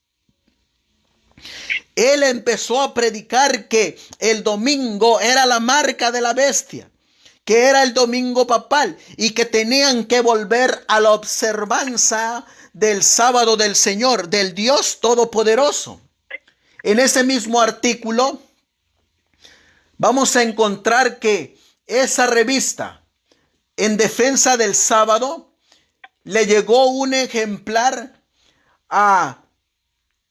Él empezó a predicar que el domingo era la marca de la bestia, que era el domingo papal y que tenían que volver a la observancia del sábado del Señor, del Dios Todopoderoso. En ese mismo artículo vamos a encontrar que esa revista, en defensa del sábado, le llegó un ejemplar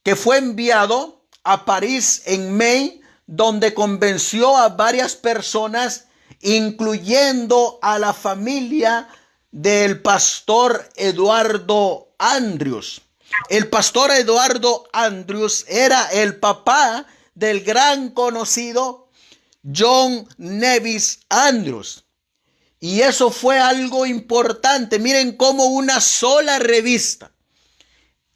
que fue enviado a París en May, donde convenció a varias personas incluyendo a la familia del pastor Eduardo Andrews. El pastor Eduardo Andrews era el papá del gran conocido John Nevis Andrews. Y eso fue algo importante. Miren cómo una sola revista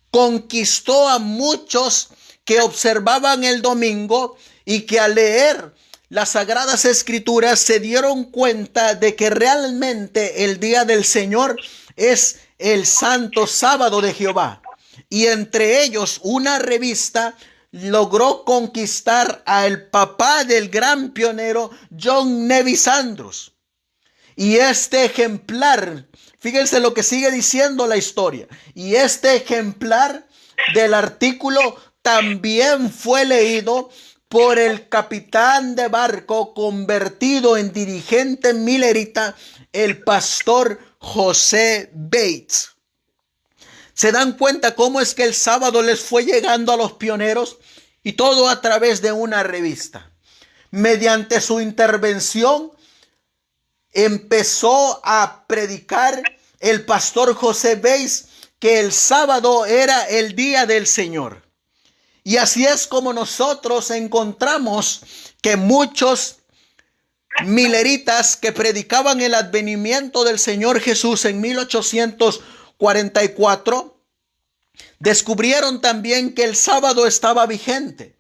conquistó a muchos que observaban el domingo y que al leer las Sagradas Escrituras se dieron cuenta de que realmente el día del Señor es el santo sábado de Jehová. Y entre ellos una revista logró conquistar al papá del gran pionero John Nevis Andrews. Y este ejemplar, fíjense lo que sigue diciendo la historia, y este ejemplar del artículo también fue leído por el capitán de barco convertido en dirigente milerita, el pastor José Bates. ¿Se dan cuenta cómo es que el sábado les fue llegando a los pioneros? Y todo a través de una revista. Mediante su intervención empezó a predicar el pastor José Bates que el sábado era el día del Señor. Y así es como nosotros encontramos que muchos mileritas que predicaban el advenimiento del Señor Jesús en 1844 descubrieron también que el sábado estaba vigente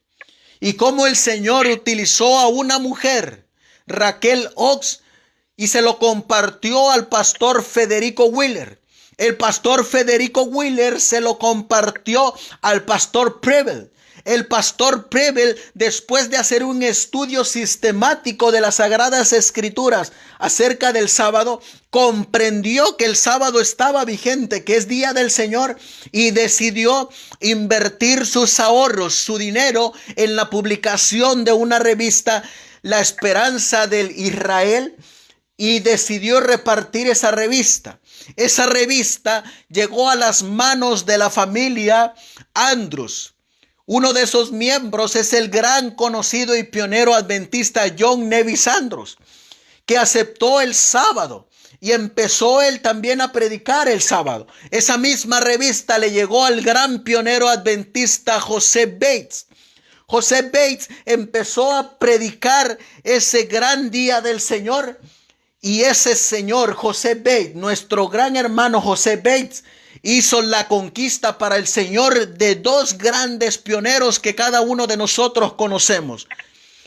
y cómo el Señor utilizó a una mujer, Raquel Oaks, y se lo compartió al pastor Federico Wheeler. El pastor Federico Wheeler se lo compartió al pastor Preble. El pastor Preble, después de hacer un estudio sistemático de las Sagradas Escrituras acerca del sábado, comprendió que el sábado estaba vigente, que es día del Señor, y decidió invertir sus ahorros, su dinero, en la publicación de una revista, La Esperanza del Israel, y decidió repartir esa revista. Esa revista llegó a las manos de la familia Andrews. Uno de esos miembros es el gran conocido y pionero adventista John Nevis Andrews, que aceptó el sábado y empezó él también a predicar el sábado. Esa misma revista le llegó al gran pionero adventista José Bates. José Bates empezó a predicar ese gran día del Señor. Y ese señor José Bates, nuestro gran hermano José Bates, hizo la conquista para el Señor de dos grandes pioneros que cada uno de nosotros conocemos.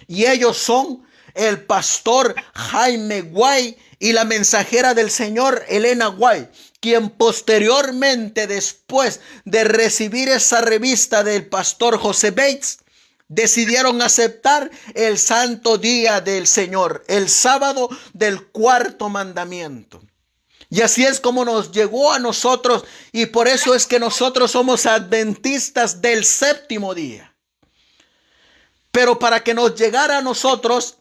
Y ellos son el pastor Jaime White y la mensajera del Señor Elena White, quien posteriormente, después de recibir esa revista del pastor José Bates, decidieron aceptar el santo día del Señor, el sábado del cuarto mandamiento. Y así es como nos llegó a nosotros, y por eso es que nosotros somos adventistas del séptimo día. Pero para que nos llegara a nosotros,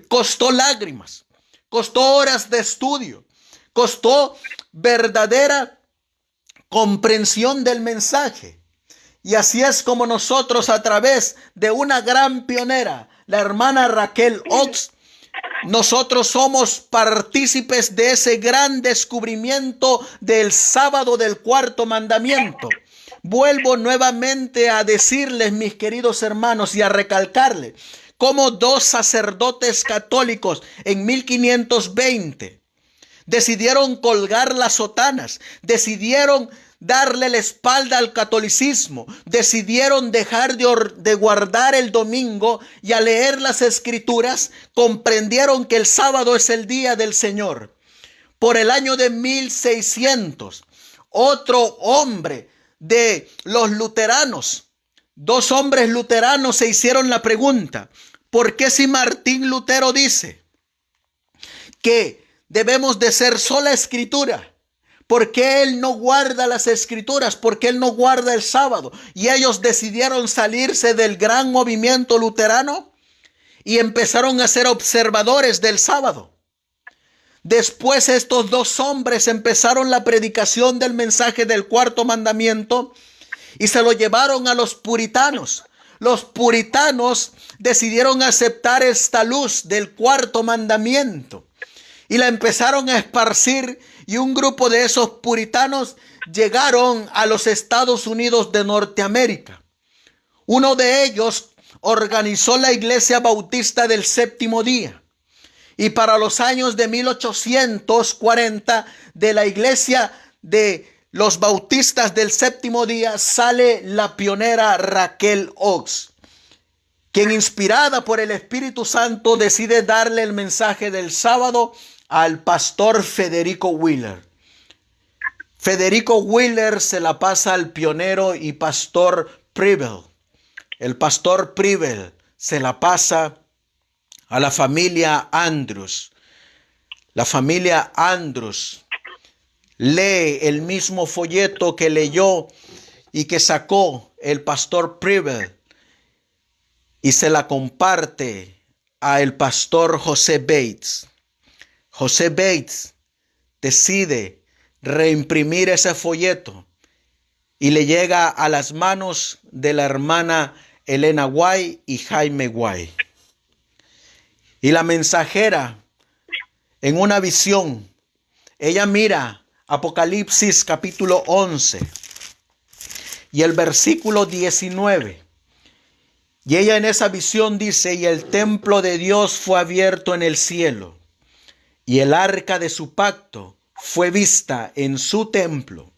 costó lágrimas, costó horas de estudio, costó verdadera comprensión del mensaje. Y así es como nosotros, a través de una gran pionera, la hermana Raquel Oaks, nosotros somos partícipes de ese gran descubrimiento del sábado del cuarto mandamiento. Vuelvo nuevamente a decirles, mis queridos hermanos, y a recalcarles cómo dos sacerdotes católicos en 1520 decidieron colgar las sotanas, decidieron darle la espalda al catolicismo, decidieron dejar de guardar el domingo, y al leer las Escrituras comprendieron que el sábado es el día del Señor. Por el año de 1600, otro hombre de los luteranos, dos hombres luteranos, se hicieron la pregunta: ¿por qué si Martín Lutero dice que debemos de ser sola Escritura, por qué él no guarda las Escrituras? ¿Por qué él no guarda el sábado? Y ellos decidieron salirse del gran movimiento luterano y empezaron a ser observadores del sábado. Después estos dos hombres empezaron la predicación del mensaje del cuarto mandamiento y se lo llevaron a los puritanos. los puritanos decidieron aceptar esta luz del cuarto mandamiento y la empezaron a esparcir, y un grupo de esos puritanos llegaron a los Estados Unidos de Norteamérica. Uno de ellos organizó la Iglesia Bautista del Séptimo Día. Y para los años de 1840, de la Iglesia de los Bautistas del Séptimo Día sale la pionera Raquel Oaks, quien, inspirada por el Espíritu Santo, decide darle el mensaje del sábado al pastor Federico Wheeler. Federico Wheeler se la pasa al pionero y pastor Preble. El pastor Preble se la pasa a la familia Andrews. La familia Andrews lee el mismo folleto que leyó y que sacó el pastor Preble y se la comparte al pastor José Bates. José Bates decide reimprimir ese folleto y le llega a las manos de la hermana Elena White y Jaime White. Y la mensajera, en una visión, ella mira Apocalipsis capítulo 11 y el versículo 19. Y ella en esa visión dice: y el templo de Dios fue abierto en el cielo, y el arca de su pacto fue vista en su templo.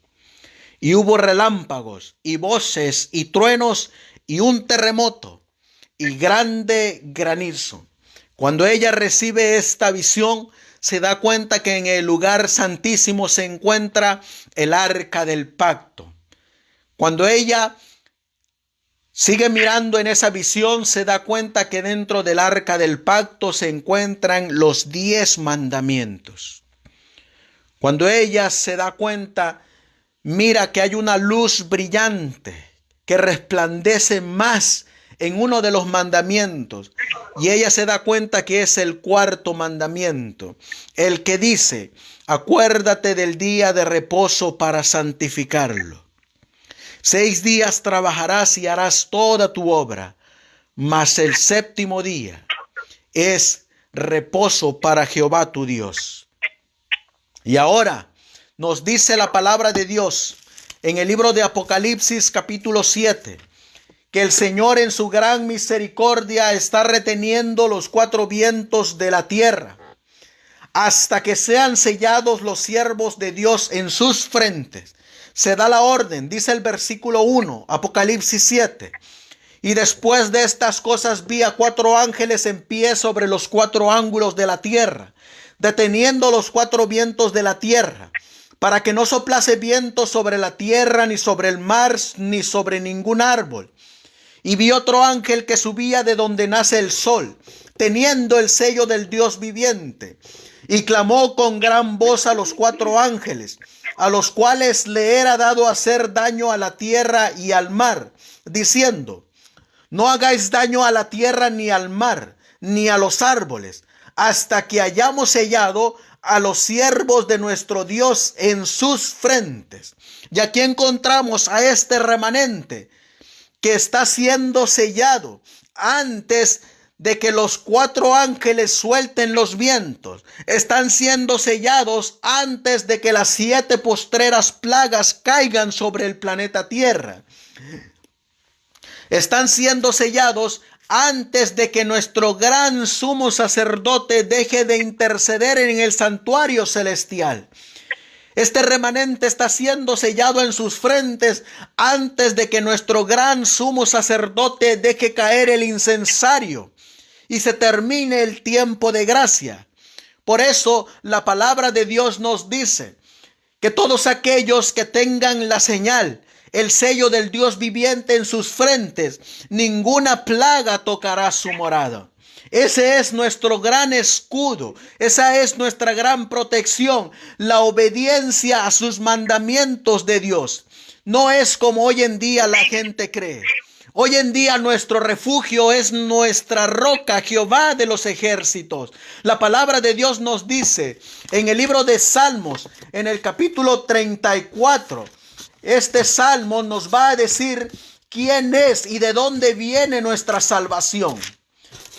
Y hubo relámpagos y voces y truenos y un terremoto y grande granizo. Cuando ella recibe esta visión, se da cuenta que en el lugar santísimo se encuentra el arca del pacto. Cuando ella sigue mirando en esa visión, se da cuenta que dentro del arca del pacto se encuentran los 10 mandamientos. Cuando ella se da cuenta, mira que hay una luz brillante que resplandece más en uno de los mandamientos, y ella se da cuenta que es el cuarto mandamiento, el que dice: acuérdate del día de reposo para santificarlo. 6 días trabajarás y harás toda tu obra, mas el séptimo día es reposo para Jehová tu Dios. Y ahora nos dice la palabra de Dios en el libro de Apocalipsis capítulo 7, que el Señor en su gran misericordia está reteniendo los 4 vientos de la tierra hasta que sean sellados los siervos de Dios en sus frentes. Se da la orden, dice el versículo 1, Apocalipsis 7. Y después de estas cosas vi a 4 ángeles en pie sobre los 4 ángulos de la tierra, deteniendo los 4 vientos de la tierra, para que no soplase viento sobre la tierra, ni sobre el mar, ni sobre ningún árbol. Y vi otro ángel que subía de donde nace el sol, teniendo el sello del Dios viviente, y clamó con gran voz a los 4 ángeles, a los cuales le era dado hacer daño a la tierra y al mar, diciendo: no hagáis daño a la tierra, ni al mar, ni a los árboles, hasta que hayamos sellado a los siervos de nuestro Dios en sus frentes. Y aquí encontramos a este remanente que está siendo sellado antes de que los 4 ángeles suelten los vientos. Están siendo sellados antes de que las 7 postreras plagas caigan sobre el planeta Tierra. Están siendo sellados antes de que nuestro gran sumo sacerdote deje de interceder en el santuario celestial. Este remanente está siendo sellado en sus frentes antes de que nuestro gran sumo sacerdote deje caer el incensario y se termine el tiempo de gracia. Por eso la palabra de Dios nos dice que todos aquellos que tengan la señal, el sello del Dios viviente en sus frentes, ninguna plaga tocará su morada. Ese es nuestro gran escudo, esa es nuestra gran protección, la obediencia a sus mandamientos de Dios. No es como hoy en día la gente cree. Hoy en día nuestro refugio es nuestra roca, Jehová de los ejércitos. La palabra de Dios nos dice en el libro de Salmos, en el capítulo 34, este salmo nos va a decir quién es y de dónde viene nuestra salvación.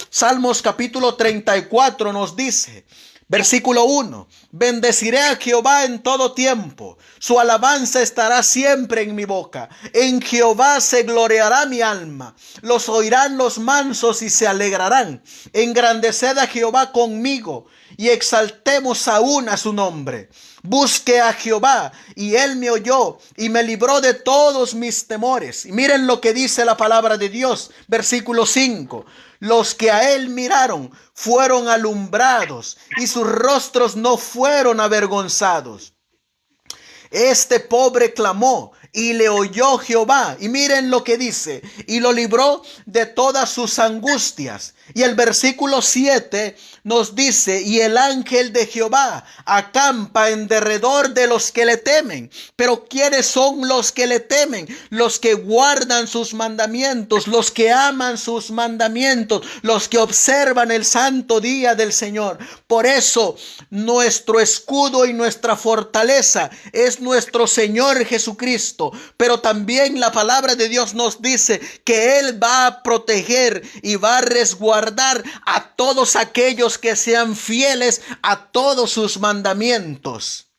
Salmos capítulo 34 nos dice, versículo 1, bendeciré a Jehová en todo tiempo, su alabanza estará siempre en mi boca. En Jehová se gloriará mi alma, los oirán los mansos y se alegrarán. Engrandeced a Jehová conmigo y exaltemos aún a su nombre. Busqué a Jehová y él me oyó y me libró de todos mis temores. Y miren lo que dice la palabra de Dios, versículo 5. Los que a él miraron fueron alumbrados y sus rostros no fueron avergonzados. Este pobre clamó y le oyó Jehová. Y miren lo que dice, y lo libró de todas sus angustias. Y el versículo 7 nos dice, y el ángel de Jehová acampa en derredor de los que le temen. Pero ¿quiénes son los que le temen? Los que guardan sus mandamientos, los que aman sus mandamientos, los que observan el santo día del Señor. Por eso nuestro escudo y nuestra fortaleza es nuestro Señor Jesucristo. Pero también la palabra de Dios nos dice que Él va a proteger y va a resguardar a todos aquellos que sean fieles a todos sus mandamientos.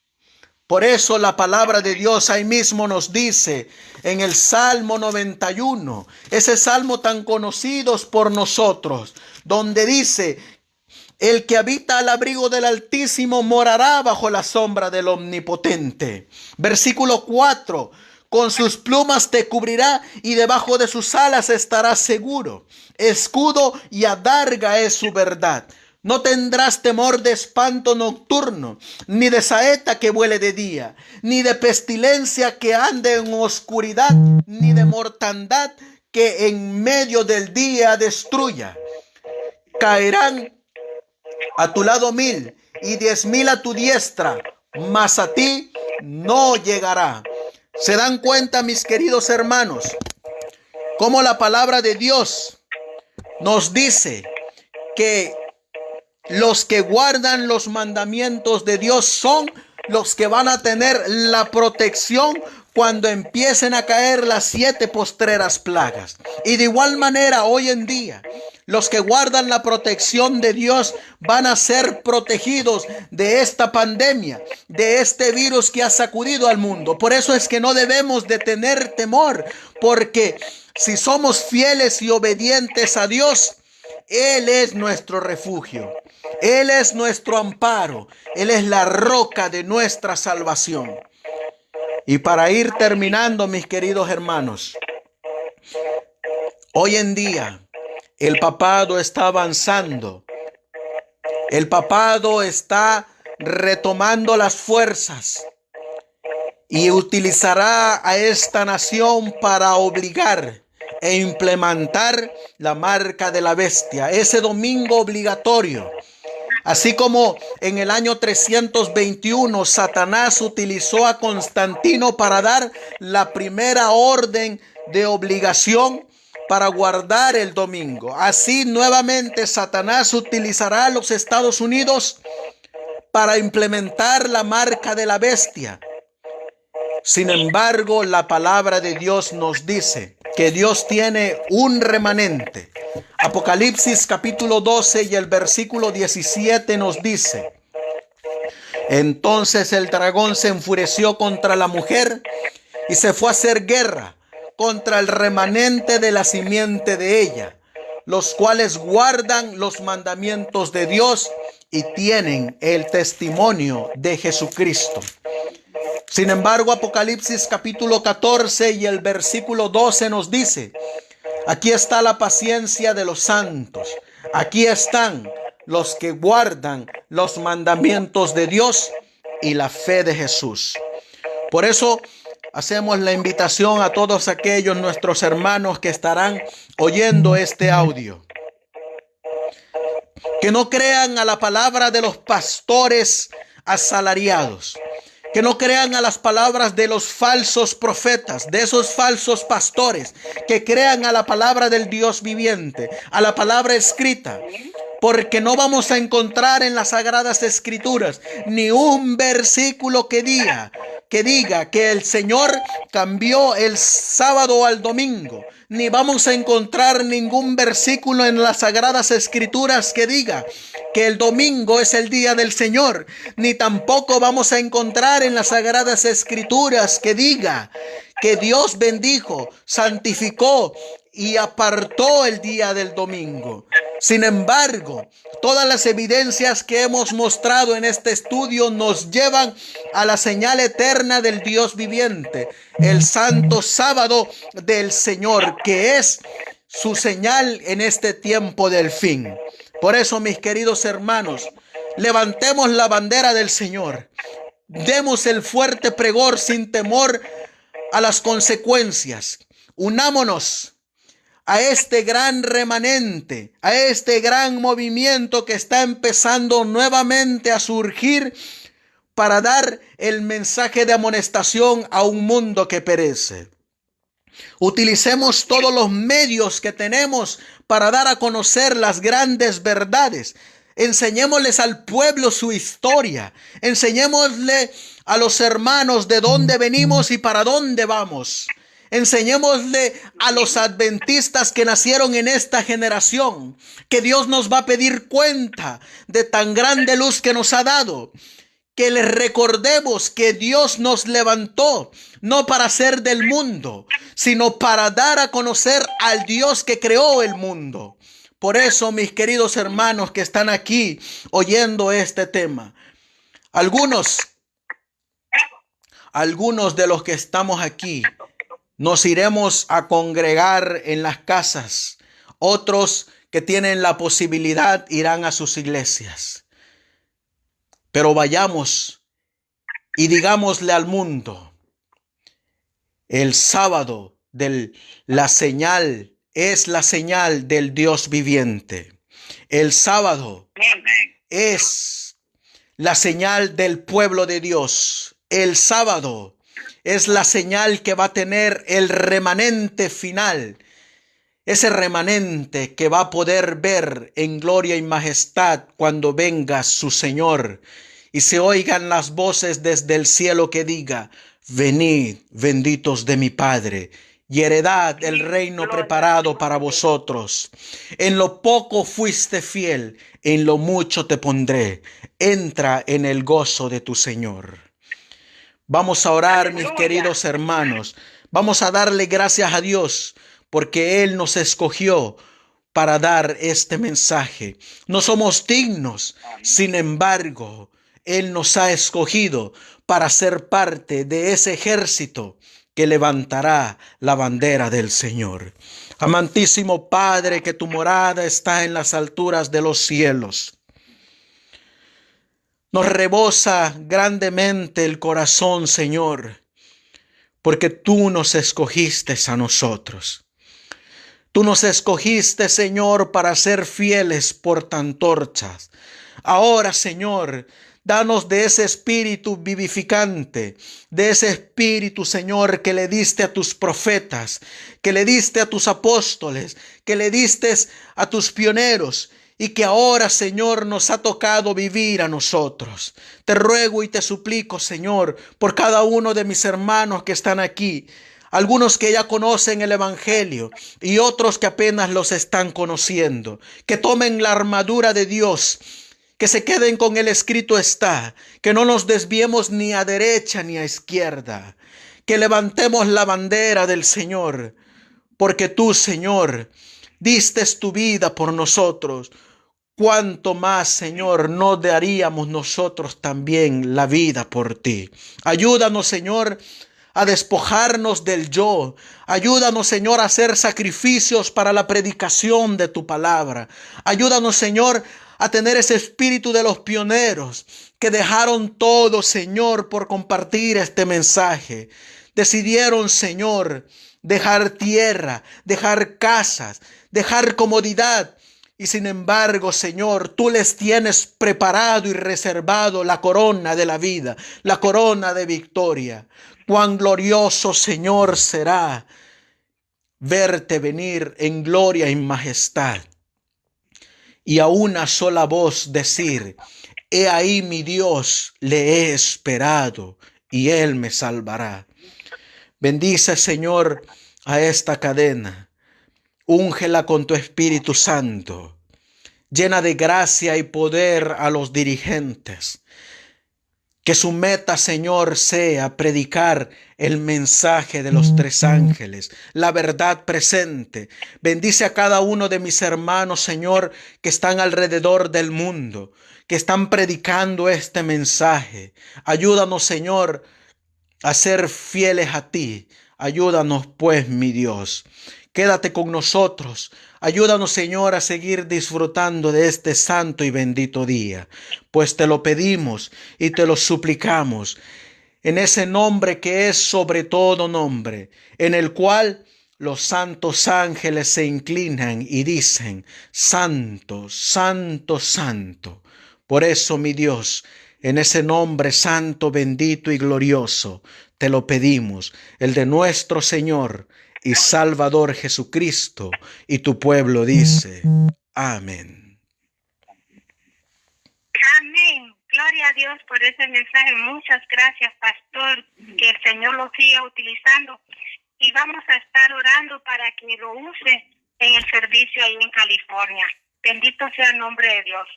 Por eso la palabra de Dios ahí mismo nos dice en el Salmo 91, ese salmo tan conocido por nosotros, donde dice: el que habita al abrigo del Altísimo morará bajo la sombra del Omnipotente. Versículo 4. Con sus plumas te cubrirá y debajo de sus alas estarás seguro. Escudo y adarga es su verdad. No tendrás temor de espanto nocturno, ni de saeta que vuele de día, ni de pestilencia que ande en oscuridad, ni de mortandad que en medio del día destruya. Caerán a tu lado 1000 y 10,000 a tu diestra, mas a ti no llegará. ¿Se dan cuenta, mis queridos hermanos, cómo la palabra de Dios nos dice que los que guardan los mandamientos de Dios son los que van a tener la protección cuando empiecen a caer las 7 postreras plagas? Y de igual manera, hoy en día, los que guardan la protección de Dios van a ser protegidos de esta pandemia, de este virus que ha sacudido al mundo. Por eso es que no debemos de tener temor, porque si somos fieles y obedientes a Dios, Él es nuestro refugio, Él es nuestro amparo, Él es la roca de nuestra salvación. Y para ir terminando, mis queridos hermanos, hoy en día el papado está avanzando. El papado está retomando las fuerzas y utilizará a esta nación para obligar e implementar la marca de la bestia, ese domingo obligatorio. Así como en el año 321 Satanás utilizó a Constantino para dar la primera orden de obligación para guardar el domingo. Así nuevamente Satanás utilizará a los Estados Unidos para implementar la marca de la bestia. Sin embargo, la palabra de Dios nos dice que Dios tiene un remanente. Apocalipsis capítulo 12 y el versículo 17 nos dice: entonces el dragón se enfureció contra la mujer y se fue a hacer guerra contra el remanente de la simiente de ella, los cuales guardan los mandamientos de Dios y tienen el testimonio de Jesucristo. Sin embargo, Apocalipsis capítulo 14 y el versículo 12 nos dice: aquí está la paciencia de los santos, aquí están los que guardan los mandamientos de Dios y la fe de Jesús. Por eso hacemos la invitación a todos aquellos nuestros hermanos que estarán oyendo este audio, que no crean a la palabra de los pastores asalariados, que no crean a las palabras de los falsos profetas, de esos falsos pastores, que crean a la palabra del Dios viviente, a la palabra escrita. Porque no vamos a encontrar en las Sagradas Escrituras ni un versículo que diga que diga que el Señor cambió el sábado al domingo. Ni vamos a encontrar ningún versículo en las Sagradas Escrituras que diga que el domingo es el día del Señor. Ni tampoco vamos a encontrar en las Sagradas Escrituras que diga que Dios bendijo, santificó y apartó el día del domingo. Sin embargo, todas las evidencias que hemos mostrado en este estudio nos llevan a la señal eterna del Dios viviente, el santo sábado del Señor, que es su señal en este tiempo del fin. Por eso, mis queridos hermanos, levantemos la bandera del Señor. Demos el fuerte pregor sin temor a las consecuencias. Unámonos a este gran remanente, a este gran movimiento que está empezando nuevamente a surgir para dar el mensaje de amonestación a un mundo que perece. Utilicemos todos los medios que tenemos para dar a conocer las grandes verdades. Enseñémosles al pueblo su historia. Enseñémosle a los hermanos de dónde venimos y para dónde vamos. Enseñémosle a los adventistas que nacieron en esta generación que Dios nos va a pedir cuenta de tan grande luz que nos ha dado. Que les recordemos que Dios nos levantó no para ser del mundo, sino para dar a conocer al Dios que creó el mundo. Por eso, mis queridos hermanos que están aquí oyendo este tema, algunos de los que estamos aquí nos iremos a congregar en las casas. Otros que tienen la posibilidad irán a sus iglesias. Pero vayamos y digámosle al mundo, el sábado la señal es la señal del Dios viviente. El sábado es la señal del pueblo de Dios. El sábado es la señal que va a tener el remanente final. Ese remanente que va a poder ver en gloria y majestad cuando venga su Señor y se oigan las voces desde el cielo que diga: venid, benditos de mi Padre, y heredad el reino preparado para vosotros. En lo poco fuiste fiel, en lo mucho te pondré. Entra en el gozo de tu Señor. Vamos a orar, mis queridos hermanos. Vamos a darle gracias a Dios porque Él nos escogió para dar este mensaje. No somos dignos, sin embargo, Él nos ha escogido para ser parte de ese ejército que levantará la bandera del Señor. Amantísimo Padre, que tu morada está en las alturas de los cielos. Nos rebosa grandemente el corazón, Señor, porque tú nos escogiste a nosotros. Tú nos escogiste, Señor, para ser fieles portaantorchas. Ahora, Señor, danos de ese espíritu vivificante, de ese espíritu, Señor, que le diste a tus profetas, que le diste a tus apóstoles, que le diste a tus pioneros, y que ahora, Señor, nos ha tocado vivir a nosotros. Te ruego y te suplico, Señor, por cada uno de mis hermanos que están aquí, algunos que ya conocen el Evangelio y otros que apenas los están conociendo, que tomen la armadura de Dios, que se queden con el escrito está, que no nos desviemos ni a derecha ni a izquierda, que levantemos la bandera del Señor, porque tú, Señor, diste tu vida por nosotros. ¿Cuánto más, Señor, no daríamos nosotros también la vida por ti? Ayúdanos, Señor, a despojarnos del yo. Ayúdanos, Señor, a hacer sacrificios para la predicación de tu palabra. Ayúdanos, Señor, a tener ese espíritu de los pioneros que dejaron todo, Señor, por compartir este mensaje. Decidieron, Señor, dejar tierra, dejar casas, dejar comodidad. Y sin embargo, Señor, tú les tienes preparado y reservado la corona de la vida, la corona de victoria. Cuán glorioso, Señor, será verte venir en gloria y majestad. Y a una sola voz decir: he ahí mi Dios, le he esperado y Él me salvará. Bendice, Señor, a esta cadena. Úngela con tu Espíritu Santo. Llena de gracia y poder a los dirigentes. Que su meta, Señor, sea predicar el mensaje de los tres ángeles, la verdad presente. Bendice a cada uno de mis hermanos, Señor, que están alrededor del mundo, que están predicando este mensaje. Ayúdanos, Señor, a ser fieles a ti. Ayúdanos, pues, mi Dios. Quédate con nosotros. Ayúdanos, Señor, a seguir disfrutando de este santo y bendito día, pues te lo pedimos y te lo suplicamos en ese nombre que es sobre todo nombre, en el cual los santos ángeles se inclinan y dicen: Santo, Santo, Santo. Por eso, mi Dios, en ese nombre santo, bendito y glorioso, te lo pedimos, el de nuestro Señor y Salvador Jesucristo, y tu pueblo dice: amén. Amén. Gloria a Dios por ese mensaje. Muchas gracias, pastor. Que el Señor lo siga utilizando. Y vamos a estar orando para que lo use en el servicio ahí en California. Bendito sea el nombre de Dios.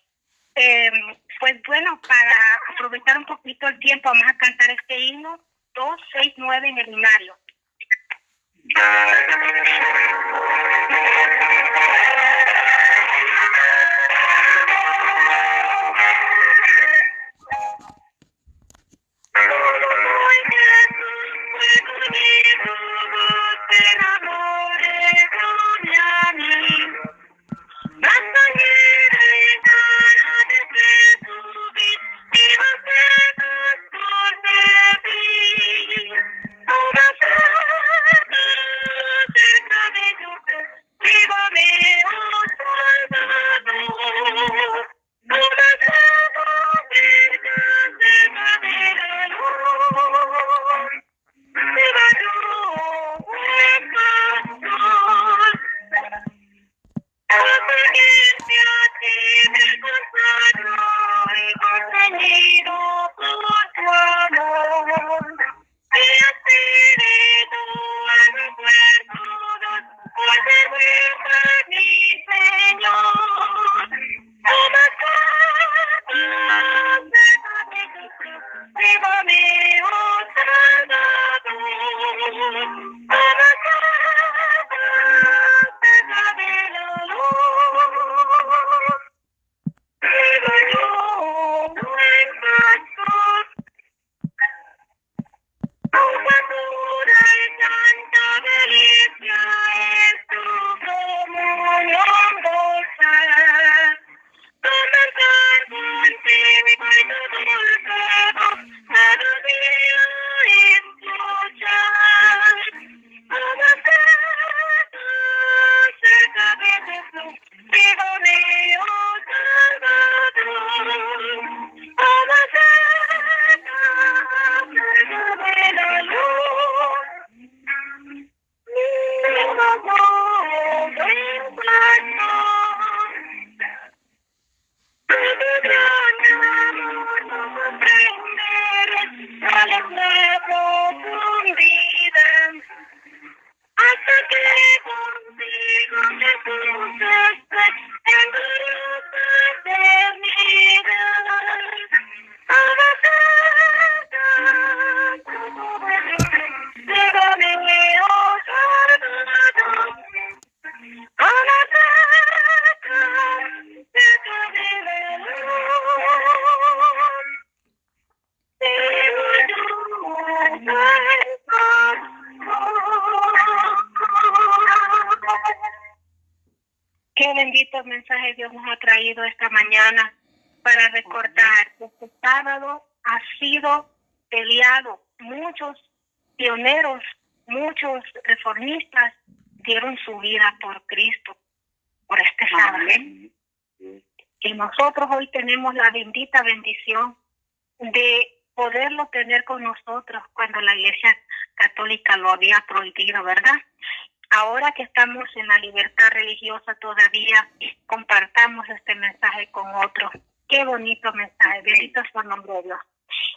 Pues bueno, para aprovechar un poquito el tiempo, vamos a cantar este himno 269 en el himnario. Qué bendito mensaje Dios nos ha traído esta mañana para recordar que este sábado ha sido peleado. Muchos pioneros, muchos reformistas dieron su vida por Cristo, por este sábado. Y nosotros hoy tenemos la bendita bendición de poderlo tener con nosotros cuando la Iglesia Católica lo había prohibido, ¿verdad? Ahora que estamos en la libertad religiosa todavía, compartamos este mensaje con otros. Qué bonito mensaje, bendito es el nombre de Dios.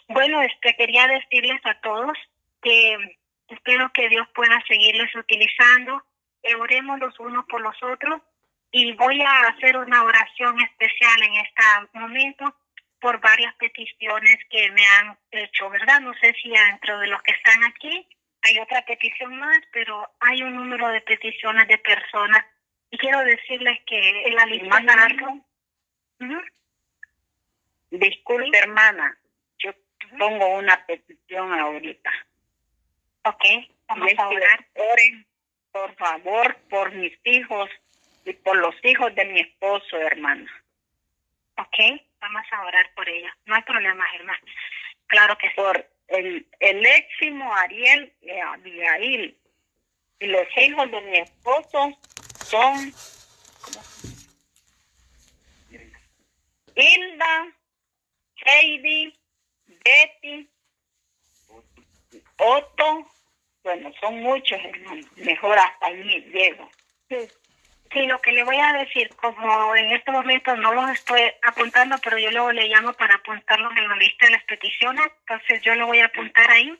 Bueno, quería decirles a todos que espero que Dios pueda seguirles utilizando. Oremos los unos por los otros y voy a hacer una oración especial en este momento por varias peticiones que me han hecho, ¿verdad? No sé si dentro de los que están aquí hay otra petición más, pero hay un número de peticiones de personas y quiero decirles que en la lista larga. Disculpe, hermana, yo pongo una petición ahorita. Ok, vamos a orar. Oren, por favor, por mis hijos y por los hijos de mi esposo, hermana. Ok, vamos a orar por ella. No hay problema, hermana. Claro que sí. Por el Éximo, Ariel y Abigail. Y los hijos de mi esposo son Hilda, Heidi, Betty, Otto. Bueno, son muchos, hermanos. Mejor hasta allí llego. Sí, lo que le voy a decir, como en este momento no los estoy apuntando, pero yo luego le llamo para apuntarlos en la lista de las peticiones, entonces yo lo voy a apuntar ahí,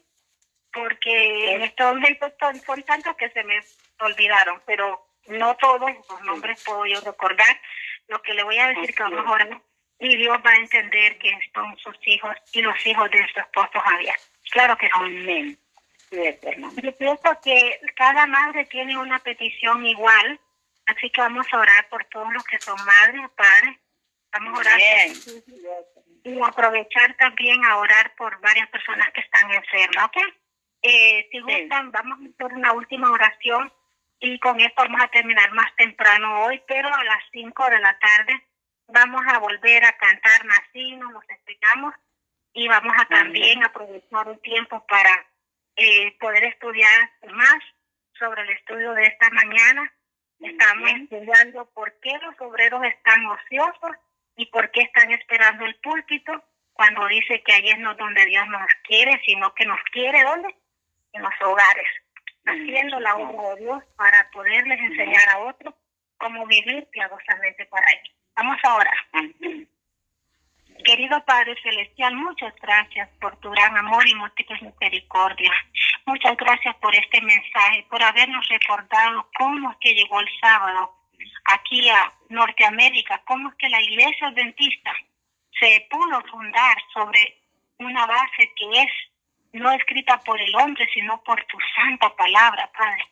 porque en este momento son tantos que se me olvidaron, pero no todos los nombres puedo yo recordar. Lo que le voy a decir que vamos a orar y Dios va a entender que son sus hijos y los hijos de su esposo Javier. Claro que sí. Amén. Yo pienso que cada madre tiene una petición igual, así que vamos a orar por todos los que son madres, padres. Vamos a orar y aprovechar también a orar por varias personas que están enfermas, ¿ok? Si gustan, vamos a hacer una última oración y con esto vamos a terminar más temprano hoy, pero a las 5 de la tarde vamos a volver a cantar Nacimos, nos explicamos y vamos a también aprovechar el tiempo para poder estudiar más sobre el estudio de esta mañana. Estamos estudiando por qué los obreros están ociosos y por qué están esperando el púlpito cuando dice que ahí es no donde Dios nos quiere, sino que nos quiere ¿dónde? En los hogares, haciendo la obra de Dios para poderles enseñar a otros cómo vivir piadosamente para Él. Vamos a orar. Querido Padre Celestial, muchas gracias por tu gran amor y múltiples misericordias. Muchas gracias por este mensaje, por habernos recordado cómo es que llegó el sábado aquí a Norteamérica, cómo es que la Iglesia Adventista se pudo fundar sobre una base que es no escrita por el hombre, sino por tu santa palabra, Padre.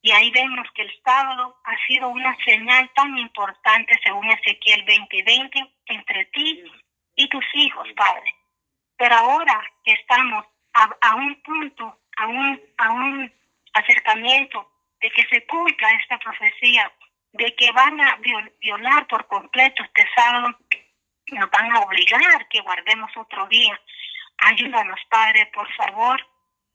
Y ahí vemos que el sábado ha sido una señal tan importante, según Ezequiel 20:20, entre ti y tus hijos, Padre. Pero ahora que estamos a un punto, a un acercamiento de que se cumpla esta profecía, de que van a violar por completo este sábado, nos van a obligar que guardemos otro día. Ayúdanos, Padre, por favor,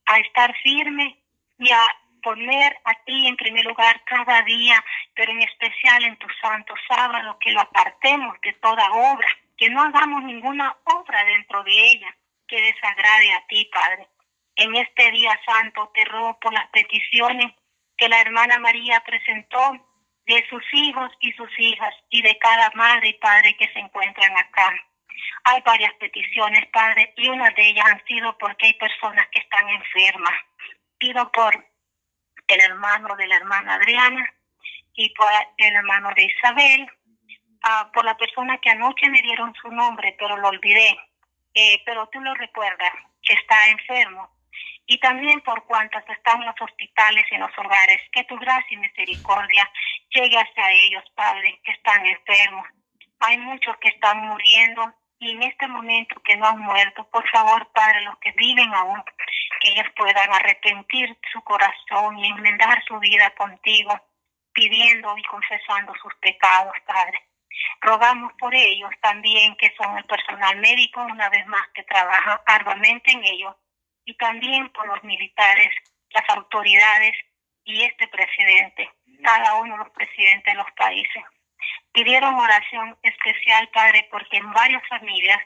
a estar firme y a poner a ti en primer lugar cada día, pero en especial en tu santo sábado, que lo apartemos de toda obra, que no hagamos ninguna obra dentro de ella que desagrade a ti, Padre. En este día santo te ruego por las peticiones que la hermana María presentó de sus hijos y sus hijas y de cada madre y padre que se encuentran acá. Hay varias peticiones, Padre, y una de ellas han sido porque hay personas que están enfermas. Pido por el hermano de la hermana Adriana y por el hermano de Isabel, por la persona que anoche me dieron su nombre, pero lo olvidé, pero tú lo recuerdas, que está enfermo. Y también por cuantos están en los hospitales y en los hogares, que tu gracia y misericordia llegue hacia ellos, Padre, que están enfermos. Hay muchos que están muriendo y en este momento que no han muerto, por favor, Padre, los que viven aún, que ellos puedan arrepentir su corazón y enmendar su vida contigo, pidiendo y confesando sus pecados, Padre. Rogamos por ellos también, que son el personal médico, una vez más, que trabaja arduamente en ellos, y también por los militares, las autoridades y este presidente, cada uno de los presidentes de los países. Pidieron oración especial, Padre, porque en varias familias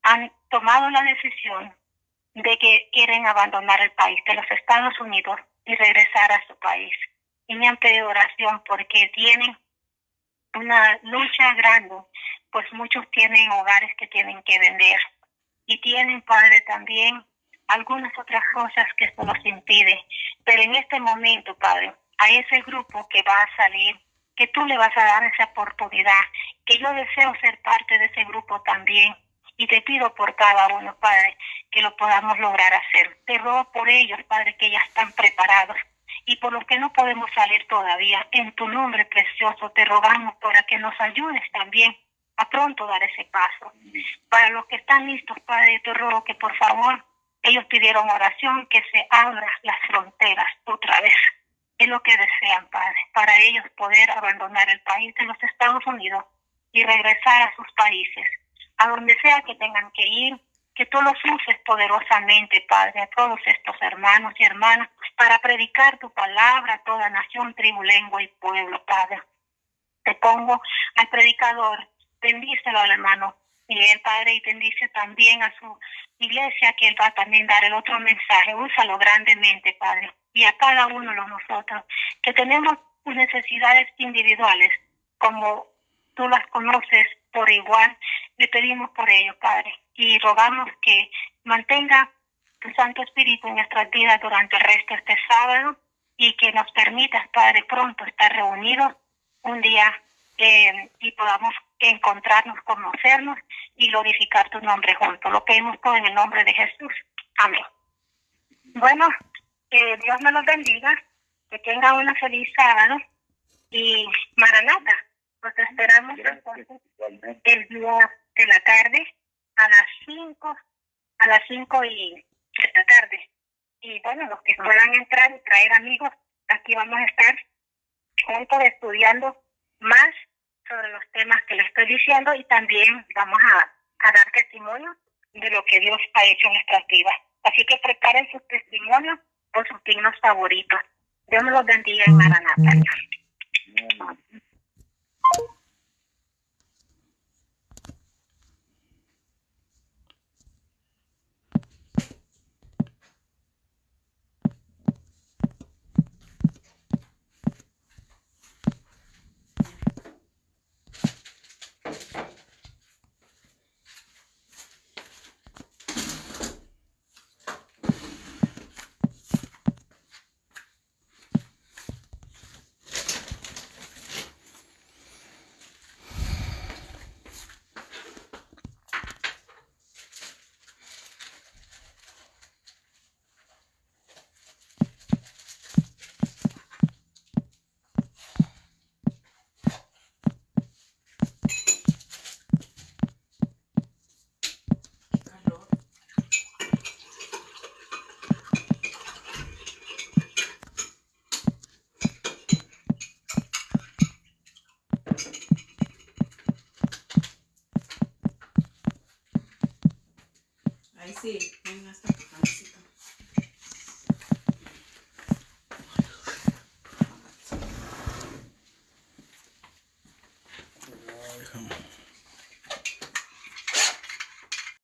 han tomado la decisión de que quieren abandonar el país de los Estados Unidos y regresar a su país. Y me han pedido oración porque tienen una lucha grande, pues muchos tienen hogares que tienen que vender. y tienen, Padre, también algunas otras cosas que esto los impide. Pero en este momento, Padre, a ese grupo que va a salir, que tú le vas a dar esa oportunidad, que yo deseo ser parte de ese grupo también. Y te pido por cada uno, Padre, que lo podamos lograr hacer. Te ruego por ellos, Padre, que ya están preparados. Y por los que no podemos salir todavía, en tu nombre precioso te rogamos para que nos ayudes también a pronto dar ese paso. Para los que están listos, Padre, te ruego que por favor, ellos pidieron oración, que se abran las fronteras otra vez. Es lo que desean, Padre, para ellos poder abandonar el país de los Estados Unidos y regresar a sus países, a donde sea que tengan que ir, que tú los uses poderosamente, Padre, a todos estos hermanos y hermanas, para predicar tu palabra a toda nación, tribu, lengua y pueblo, Padre. Te pongo al predicador, bendícelo al hermano Miguel, Padre, y bendice también a su iglesia, que él va a también dar el otro mensaje. Úsalo grandemente, Padre, y a cada uno de nosotros, que tenemos necesidades individuales, como tú las conoces por igual, le pedimos por ello, Padre, y rogamos que mantenga tu Santo Espíritu en nuestras vidas durante el resto de este sábado, y que nos permitas, Padre, pronto estar reunidos un día y podamos encontrarnos, conocernos y glorificar tu nombre juntos. Lo pedimos todo en el nombre de Jesús. Amén. Bueno, Dios me los bendiga, que tengan una feliz sábado y Maranata. Los esperamos entonces el día de la tarde a las 5 de la tarde. Y bueno, los que puedan entrar y traer amigos, aquí vamos a estar juntos estudiando más sobre los temas que les estoy diciendo, y también vamos a dar testimonio de lo que Dios ha hecho en nuestras vidas. Así que preparen sus testimonios por sus signos favoritos. Dios me los bendiga en Maranata. Ahí sí.